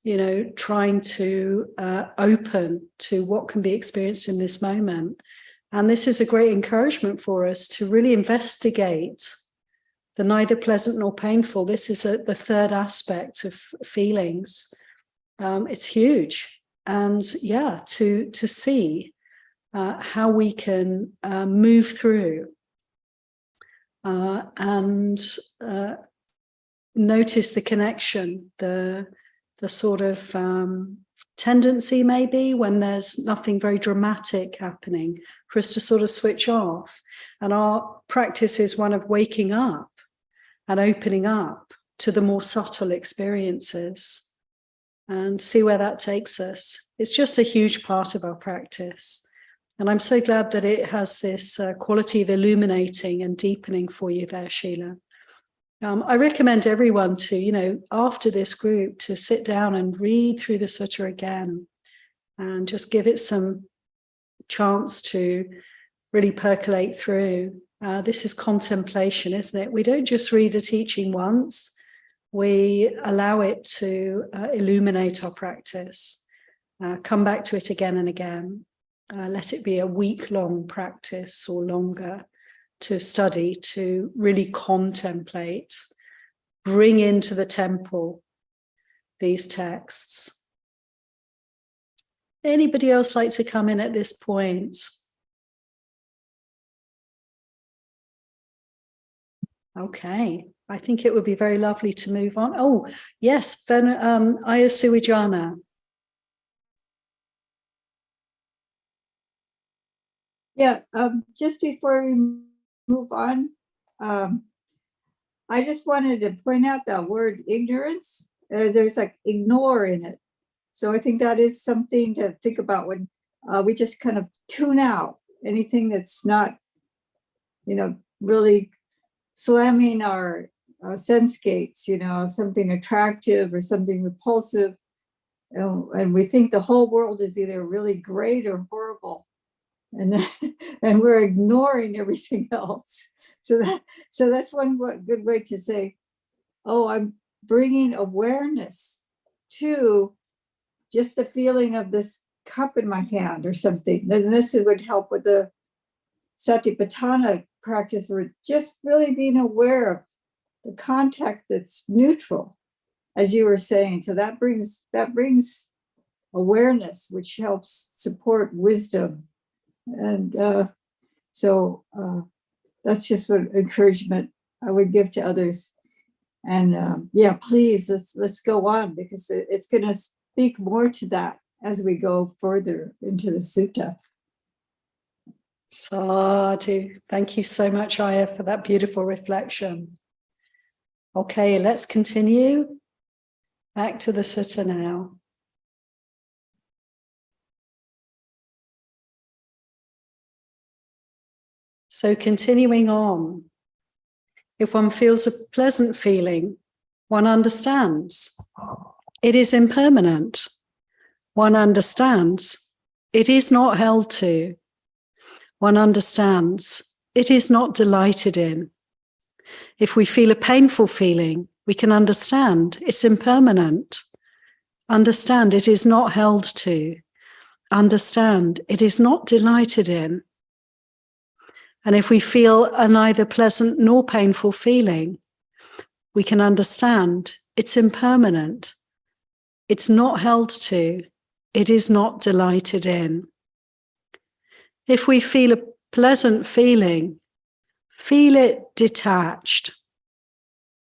S1: you know, trying to open to what can be experienced in this moment. And this is a great encouragement for us to really investigate the neither pleasant nor painful. This is the third aspect of feelings. It's huge. And yeah, to see how we can move through and notice the connection, the sort of tendency maybe when there's nothing very dramatic happening for us to sort of switch off. And our practice is one of waking up and opening up to the more subtle experiences and see where that takes us. It's just a huge part of our practice. And I'm so glad that it has this quality of illuminating and deepening for you there, Sheila. I recommend everyone to, you know, after this group, to sit down and read through the sutta again and just give it some chance to really percolate through. This is contemplation, isn't it? We don't just read a teaching once, we allow it to illuminate our practice, come back to it again and again, let it be a week-long practice or longer to study, to really contemplate, bring into the temple these texts. Anybody else like to come in at this point? Okay, I think it would be very lovely to move on. Oh, yes, Ayasuwijana.
S3: Yeah, just before we move on, I just want to say that, you know, I think that, you know, the Buddha, he was very, very careful to say that, you know, we should not, you know, we should not, you know, I just wanted to point out that word ignorance. There's like ignore in it. So I think that is something to think about when we just kind of tune out anything that's not, really slamming our sense gates, something attractive or something repulsive. And we think the whole world is either really great or horrible. And then, and we're ignoring everything else. So that's one good way to say, oh, I'm bringing awareness to just the feeling of this cup in my hand or something. And this would help with the Satipatthana practice. We're just really being aware of the contact that's neutral, as you were saying. So that brings awareness, which helps support wisdom. And so that's just what encouragement I would give to others. And please, let's go on, because it's going to speak more to that as we go further into the sutta.
S1: Sadhu. Thank you so much, Aya, for that beautiful reflection. Okay, let's continue. Back to the sutta now. So continuing on, if one feels a pleasant feeling, one understands it is impermanent. One understands it is not held to. One understands it is not delighted in. If we feel a painful feeling, we can understand it's impermanent. Understand it is not held to. Understand it is not delighted in. And if we feel a neither pleasant nor painful feeling, we can understand it's impermanent. It's not held to. It is not delighted in. If we feel a pleasant feeling, feel it detached.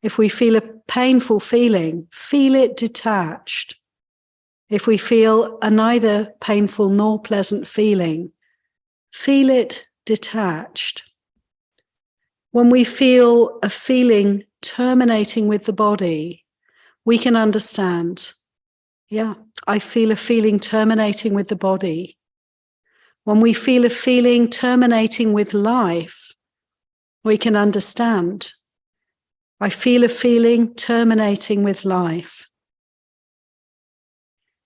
S1: If we feel a painful feeling, feel it detached. If we feel a neither painful nor pleasant feeling, feel it detached. When we feel a feeling terminating with the body, we can understand, I feel a feeling terminating with the body. When we feel a feeling terminating with life, we can understand, I feel a feeling terminating with life.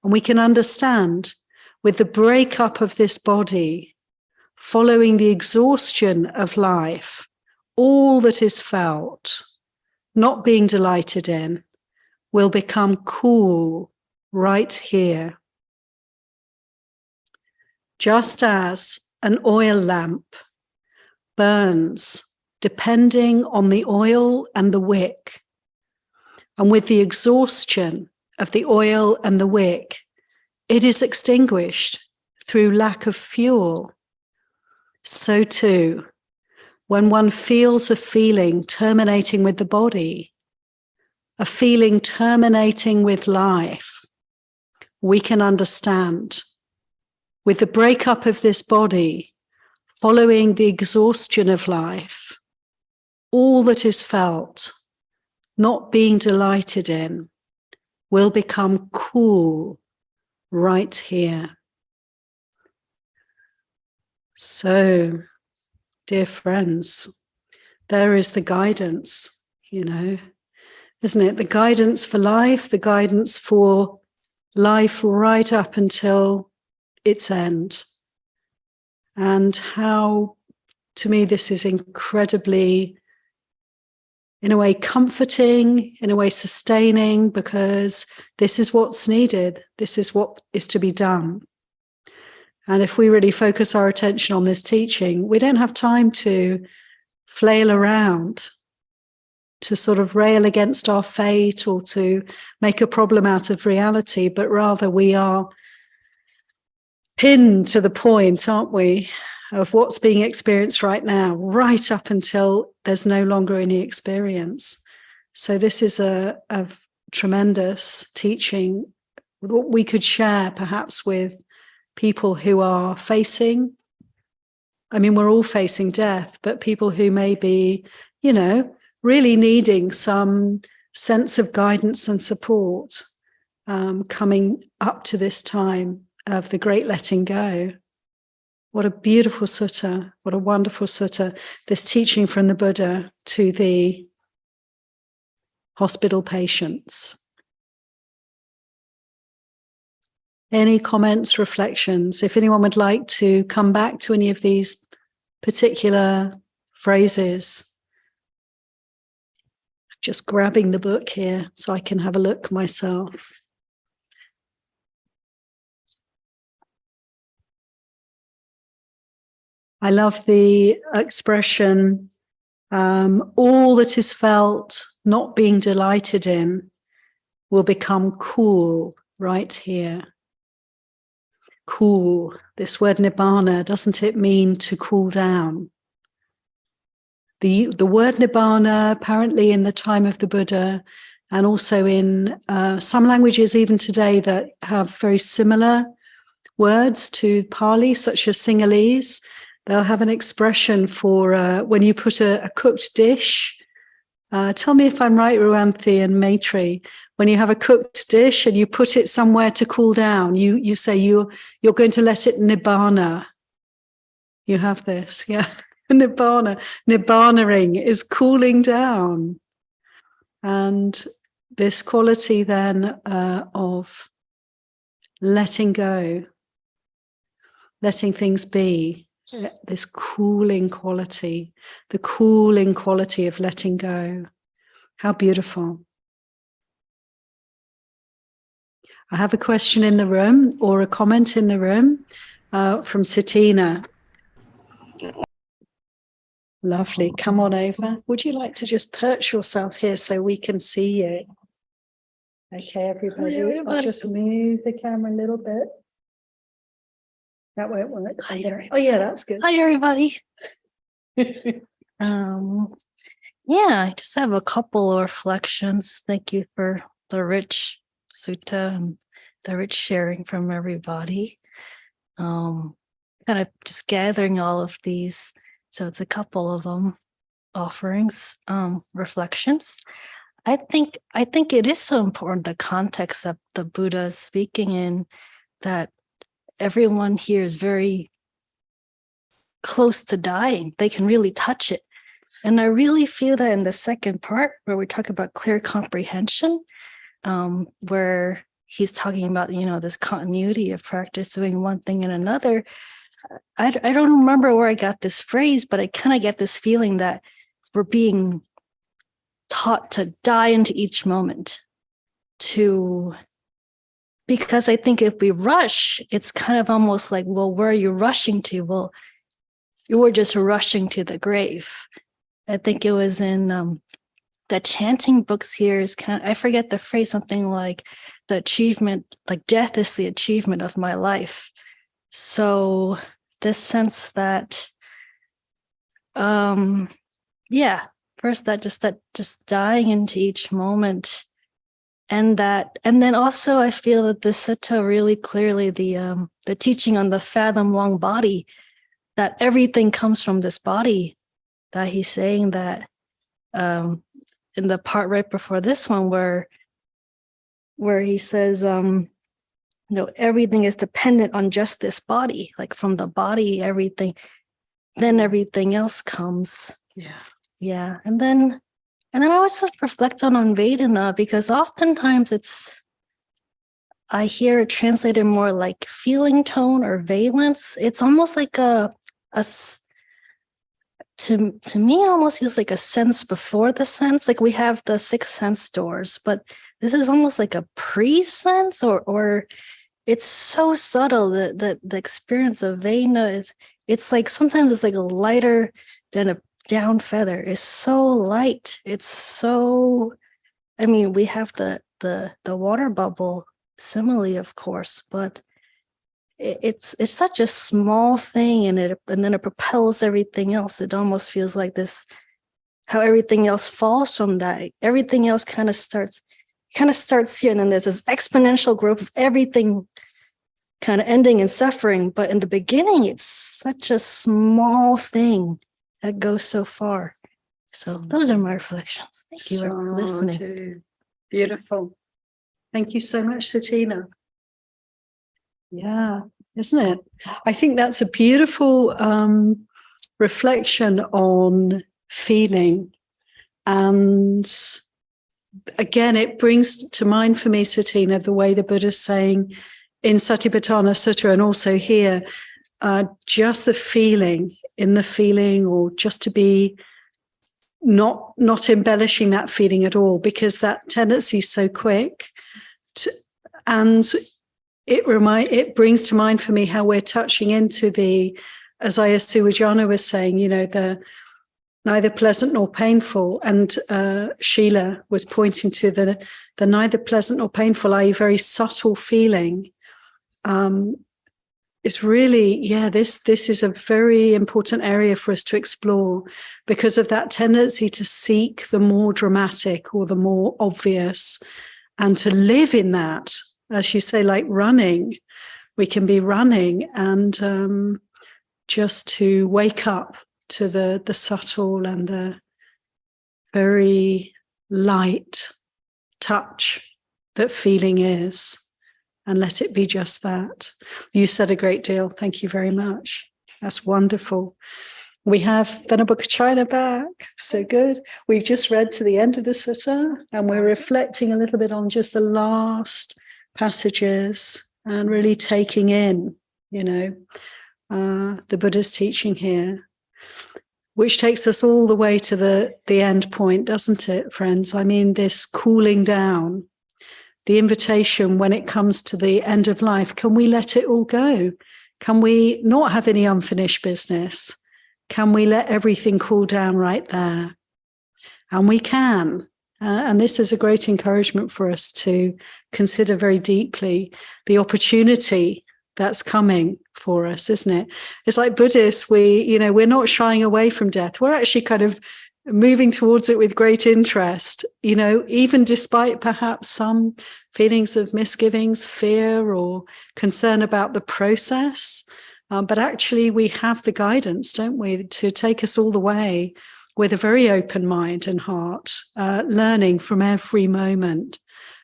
S1: And we can understand, with the breakup of this body, following the exhaustion of life, all that is felt, not being delighted in, will become cool right here. Just as an oil lamp burns depending on the oil and the wick, and with the exhaustion of the oil and the wick, it is extinguished through lack of fuel. So too, when one feels a feeling terminating with the body, a feeling terminating with life, we can understand, with the breakup of this body, following the exhaustion of life, all that is felt, not being delighted in, will become cool right here. So, dear friends, there is the guidance, isn't it? The guidance for life, the guidance for life right up until its end. And how, to me, this is incredibly, in a way, comforting, in a way, sustaining, because this is what's needed. This is what is to be done. And if we really focus our attention on this teaching, we don't have time to flail around, to sort of rail against our fate or to make a problem out of reality, but rather we are pinned to the point, aren't we, of what's being experienced right now, right up until there's no longer any experience. So this is a tremendous teaching, what we could share perhaps with people who are facing, we're all facing death, but people who may be, really needing some sense of guidance and support coming up to this time of the great letting go. What a beautiful sutta, what a wonderful sutta, this teaching from the Buddha to the hospital patients. Any comments, reflections? If anyone would like to come back to any of these particular phrases. Just grabbing the book here so I can have a look myself. I love the expression, all that is felt, not being delighted in, will become cool right here. Cool. This word nibbana, doesn't it mean to cool down? The word nibbana, apparently in the time of the Buddha, and also in some languages even today that have very similar words to Pali, such as Sinhalese, they'll have an expression for when you put a cooked dish. Tell me if I'm right, Ruanthi and Maitri. When you have a cooked dish and you put it somewhere to cool down, you say you're going to let it nibbana. You have this, yeah. Nibbana. Nibbanaing is cooling down. And this quality then of letting go, letting things be, this cooling quality, the cooling quality of letting go. How beautiful. I have a question in the room or a comment in the room from Satina. Lovely. Come on over. Would you like to just perch yourself here so we can see you? Okay, everybody. I'll just move the camera a little bit. That won't work.
S13: Hi there.
S1: Oh, yeah, that's good.
S13: Hi, everybody. I just have a couple of reflections. Thank you for the rich sutta and the rich sharing from everybody. Kind of just gathering all of these. So it's a couple of them offerings, reflections. I think it is so important, the context that the Buddha is speaking in, that everyone here is very close to dying. They can really touch it. And I really feel that in the second part where we talk about clear comprehension, where he's talking about, this continuity of practice, doing one thing and another. I don't remember where I got this phrase, but I kind of get this feeling that we're being taught to die into each moment, because I think if we rush, it's kind of almost like, well, where are you rushing to? Well, you were just rushing to the grave. I think it was in the chanting books here is I forget the phrase, something like the achievement, like death is the achievement of my life. So this sense that, first that just dying into each moment. And then also I feel that the sutta really clearly, the teaching on the fathom long body, that everything comes from this body, that he's saying that in the part right before this one where he says, everything is dependent on just this body, like from the body, everything, then everything else comes. Yeah. And then I always reflect on Vedana, because oftentimes I hear it translated more like feeling tone or valence. It's almost like to me, it almost feels like a sense before the sense. Like we have the 6 sense doors, but this is almost like a pre-sense, or it's so subtle that the experience of Vedana it's like sometimes it's like a lighter than a down feather. Is so light. It's so, we have the water bubble simile, of course, but it's such a small thing, and then it propels everything else. It almost feels like this, how everything else falls from that. Everything else kind of starts here, and then there's this exponential growth of everything kind of ending in suffering. But in the beginning, it's such a small thing that goes so far. So those are my reflections. Thank you for listening.
S1: Too. Beautiful. Thank you so much, Satina. Yeah, isn't it? I think that's a beautiful reflection on feeling. And again, it brings to mind for me, Satina, the way the Buddha's saying in Satipatthana Sutta and also here, just the feeling, in the feeling, or just to be not embellishing that feeling at all, because that tendency is so quick. And it brings to mind for me how we're touching into the, as Ayasuwajana was saying, the neither pleasant nor painful. And Sheila was pointing to the neither pleasant nor painful, i.e. very subtle feeling. It's really, this is a very important area for us to explore, because of that tendency to seek the more dramatic or the more obvious, and to live in that, as you say, like running. We can be running and just to wake up to the subtle and the very light touch that feeling is. And let it be just that. You said a great deal. Thank you very much. That's wonderful. We have Venerable Kachina back. So good. We've just read to the end of the sutta, and we're reflecting a little bit on just the last passages and really taking in, the Buddha's teaching here, which takes us all the way to the end point, doesn't it, friends? I mean, this cooling down. The invitation when it comes to the end of life, can we let it all go? Can we not have any unfinished business? Can we let everything cool down right there? And we can. And this is a great encouragement for us to consider very deeply the opportunity that's coming for us, isn't it? It's like Buddhists, we're not shying away from death. We're actually kind of moving towards it with great interest, even despite perhaps some feelings of misgivings, fear, or concern about the process. But actually, we have the guidance, don't we, to take us all the way with a very open mind and heart, learning from every moment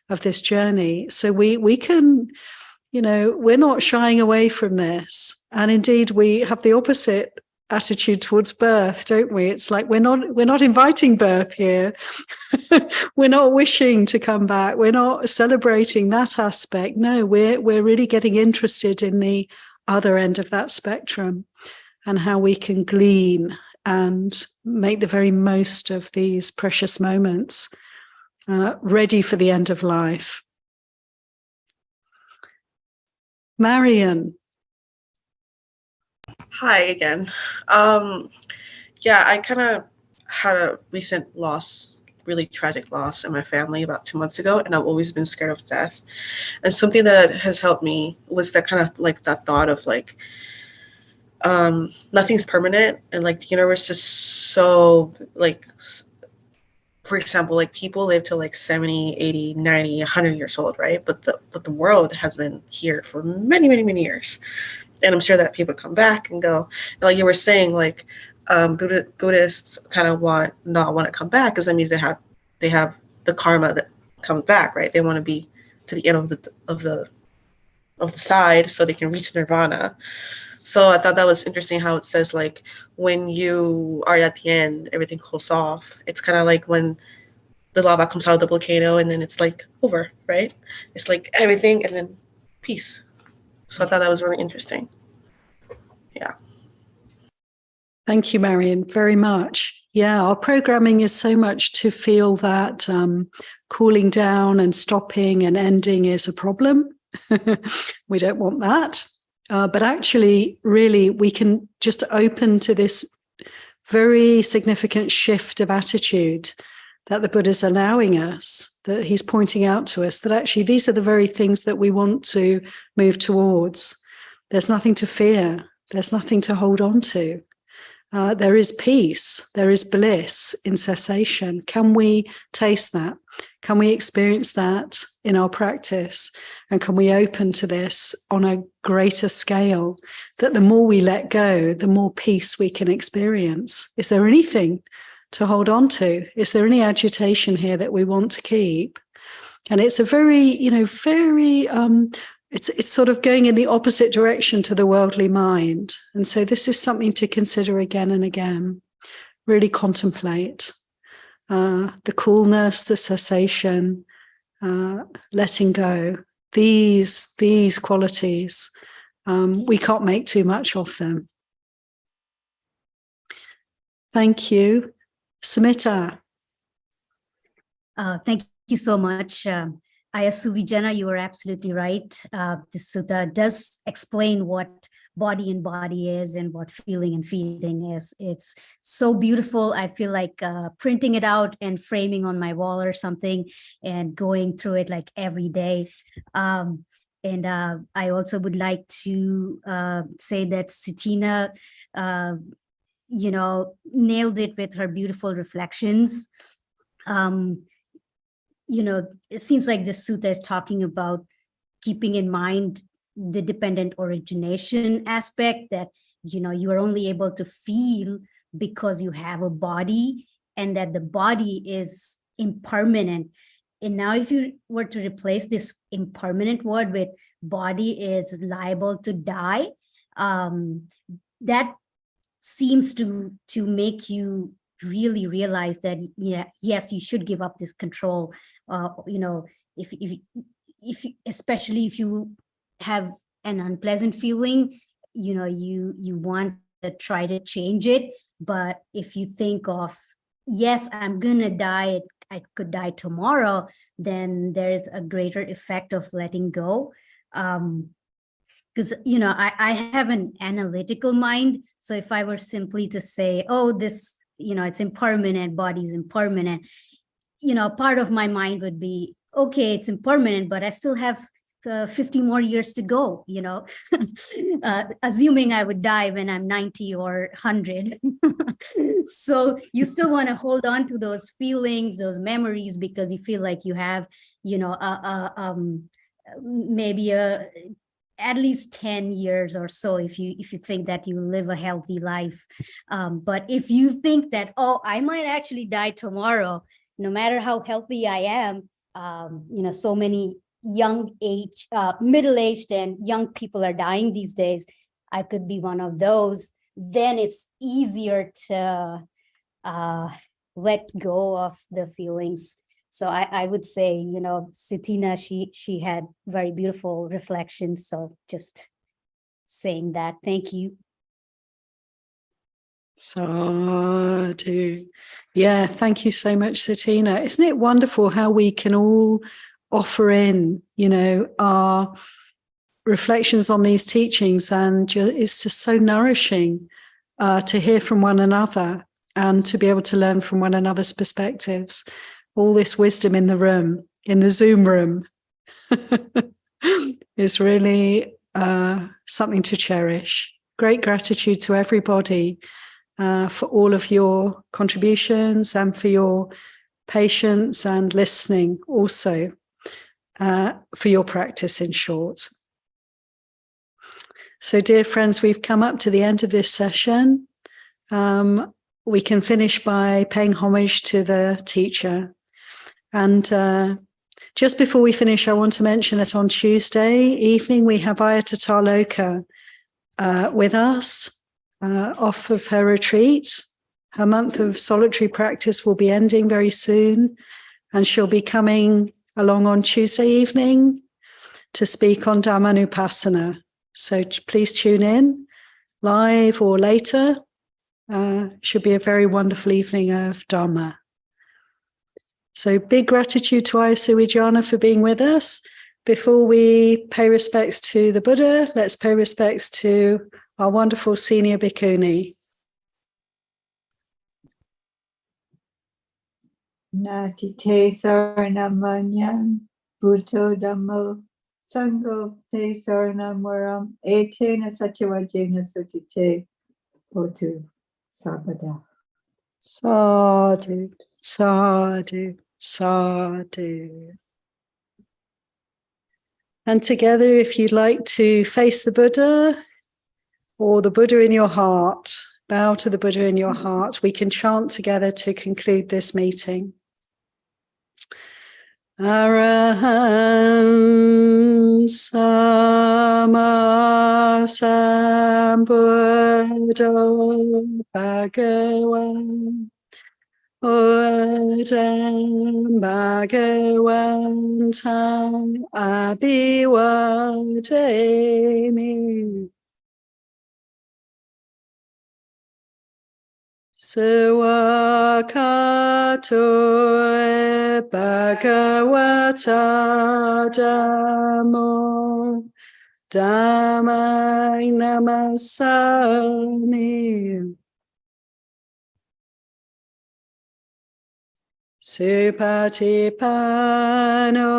S1: of this journey. So we can, we're not shying away from this. And indeed, we have the opposite attitude towards birth, don't we? It's like we're not inviting birth here. We're not wishing to come back. We're not celebrating that aspect. No, we're really getting interested in the other end of that spectrum and how we can glean and make the very most of these precious moments, ready for the end of life. Marion.
S8: Hi again. I kind of had a recent loss, really tragic loss in my family about 2 months ago, and I've always been scared of death. And something that has helped me was that kind of like that thought of like, nothing's permanent, and like the universe is so like, for example, like people live to like 70, 80, 90, 100 years old, right? But the world has been here for many, many, many years. And I'm sure that people come back and go, like you were saying, like Buddhists kind of not want to come back, because that means they have the karma that comes back, right? They want to be to the end of the side so they can reach nirvana. So I thought that was interesting how it says like when you are at the end, everything cools off. It's kind of like when the lava comes out of the volcano and then it's like over, right? It's like everything and then peace. So I thought that was really interesting. Yeah.
S1: Thank you, Marion, very much. Yeah, our programming is so much to feel that cooling down and stopping and ending is a problem. We don't want that. But actually, really, we can just open to this very significant shift of attitude that the Buddha's allowing us, that he's pointing out to us, that actually these are the very things that we want to move towards. There's nothing to fear. There's nothing to hold on to. There is peace. There is bliss in cessation. Can we taste that? Can we experience that in our practice? And can we open to this on a greater scale, that the more we let go, the more peace we can experience? Is there anything to hold on to? Is there any agitation here that we want to keep? And it's a very, it's sort of going in the opposite direction to the worldly mind. And so this is something to consider again and again. Really contemplate the coolness, the cessation, letting go. These qualities, we can't make too much of them. Thank you. Smita.
S4: Thank you so much. Ayasuvijana, you are absolutely right. This sutta does explain what body and body is and what feeling and feeling is. It's so beautiful. I feel like printing it out and framing on my wall or something and going through it like every day. And I also would like to say that Sitina, nailed it with her beautiful reflections. It seems like this sutta is talking about keeping in mind the dependent origination aspect, that, you are only able to feel because you have a body, and that the body is impermanent. And now if you were to replace this impermanent word with body is liable to die, that seems to make you really realize that, yes, you should give up this control. If especially if you have an unpleasant feeling, you want to try to change it. But if you think of, yes, I'm gonna die, I could die tomorrow, then there's a greater effect of letting go. Because I have an analytical mind. So if I were simply to say, oh, this, it's impermanent, body's impermanent, part of my mind would be, okay, it's impermanent, but I still have 50 more years to go, assuming I would die when I'm 90 or 100. So you still want to hold on to those feelings, those memories, because you feel like you have, maybe at least 10 years or so, if you think that you live a healthy life. But if you think that, oh, I might actually die tomorrow, no matter how healthy I am, so many middle-aged and young people are dying these days, I could be one of those, then it's easier to let go of the feelings. So I would say, Sitina, she had very beautiful reflections. So just saying that. Thank you.
S1: Sadhu. Yeah, thank you so much, Sitina. Isn't it wonderful how we can all offer in, our reflections on these teachings, and it's just so nourishing to hear from one another and to be able to learn from one another's perspectives. All this wisdom in the room, in the Zoom room, is really something to cherish. Great gratitude to everybody for all of your contributions and for your patience and listening, also for your practice, in short. So, dear friends, we've come up to the end of this session. We can finish by paying homage to the teacher. And just before we finish, I want to mention that on Tuesday evening, we have Ayatata Loka with us off of her retreat. Her month of solitary practice will be ending very soon, and she'll be coming along on Tuesday evening to speak on Dhammanupassana. So please tune in, live or later. Should be a very wonderful evening of Dhamma. So big gratitude to Ayasuvijana for being with us. Before we pay respects to the Buddha, let's pay respects to our wonderful senior bhikkhuni.
S3: Nati te saranamanyam, Buddho Dhammo, Sangho te saranamuram, etena satyavajena sutite, Hotu sabada.
S1: Sadhu, sadhu, sadhu. And together, if you'd like to face the Buddha or the Buddha in your heart, bow to the Buddha in your heart. We can chant together to conclude this meeting. Arahant Sama Sambuddho Bhagavan Udam Bhagavantam Abhivademi Sawakato Bhagavata Dhammo Dhammai Namasami Satipatthana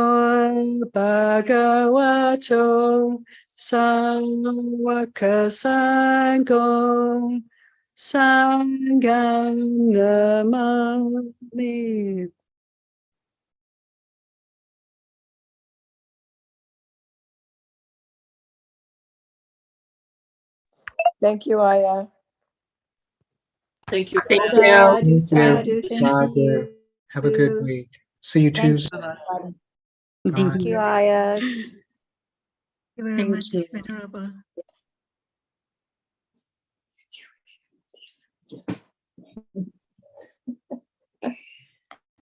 S1: Bhagavato Sangha Sangho Sangam Namami.
S3: Thank you, Aya.
S9: Thank you.
S8: Thank
S9: Aya.
S8: you.
S3: Sadhu,
S10: Thank you.
S3: sadhu, thank
S10: Sadhu. Have a good
S3: you.
S10: week. See you
S3: Thank
S10: Tuesday.
S3: you.
S10: Bye.
S3: Thank you, Ayas.
S4: Thank you very much, Venerable.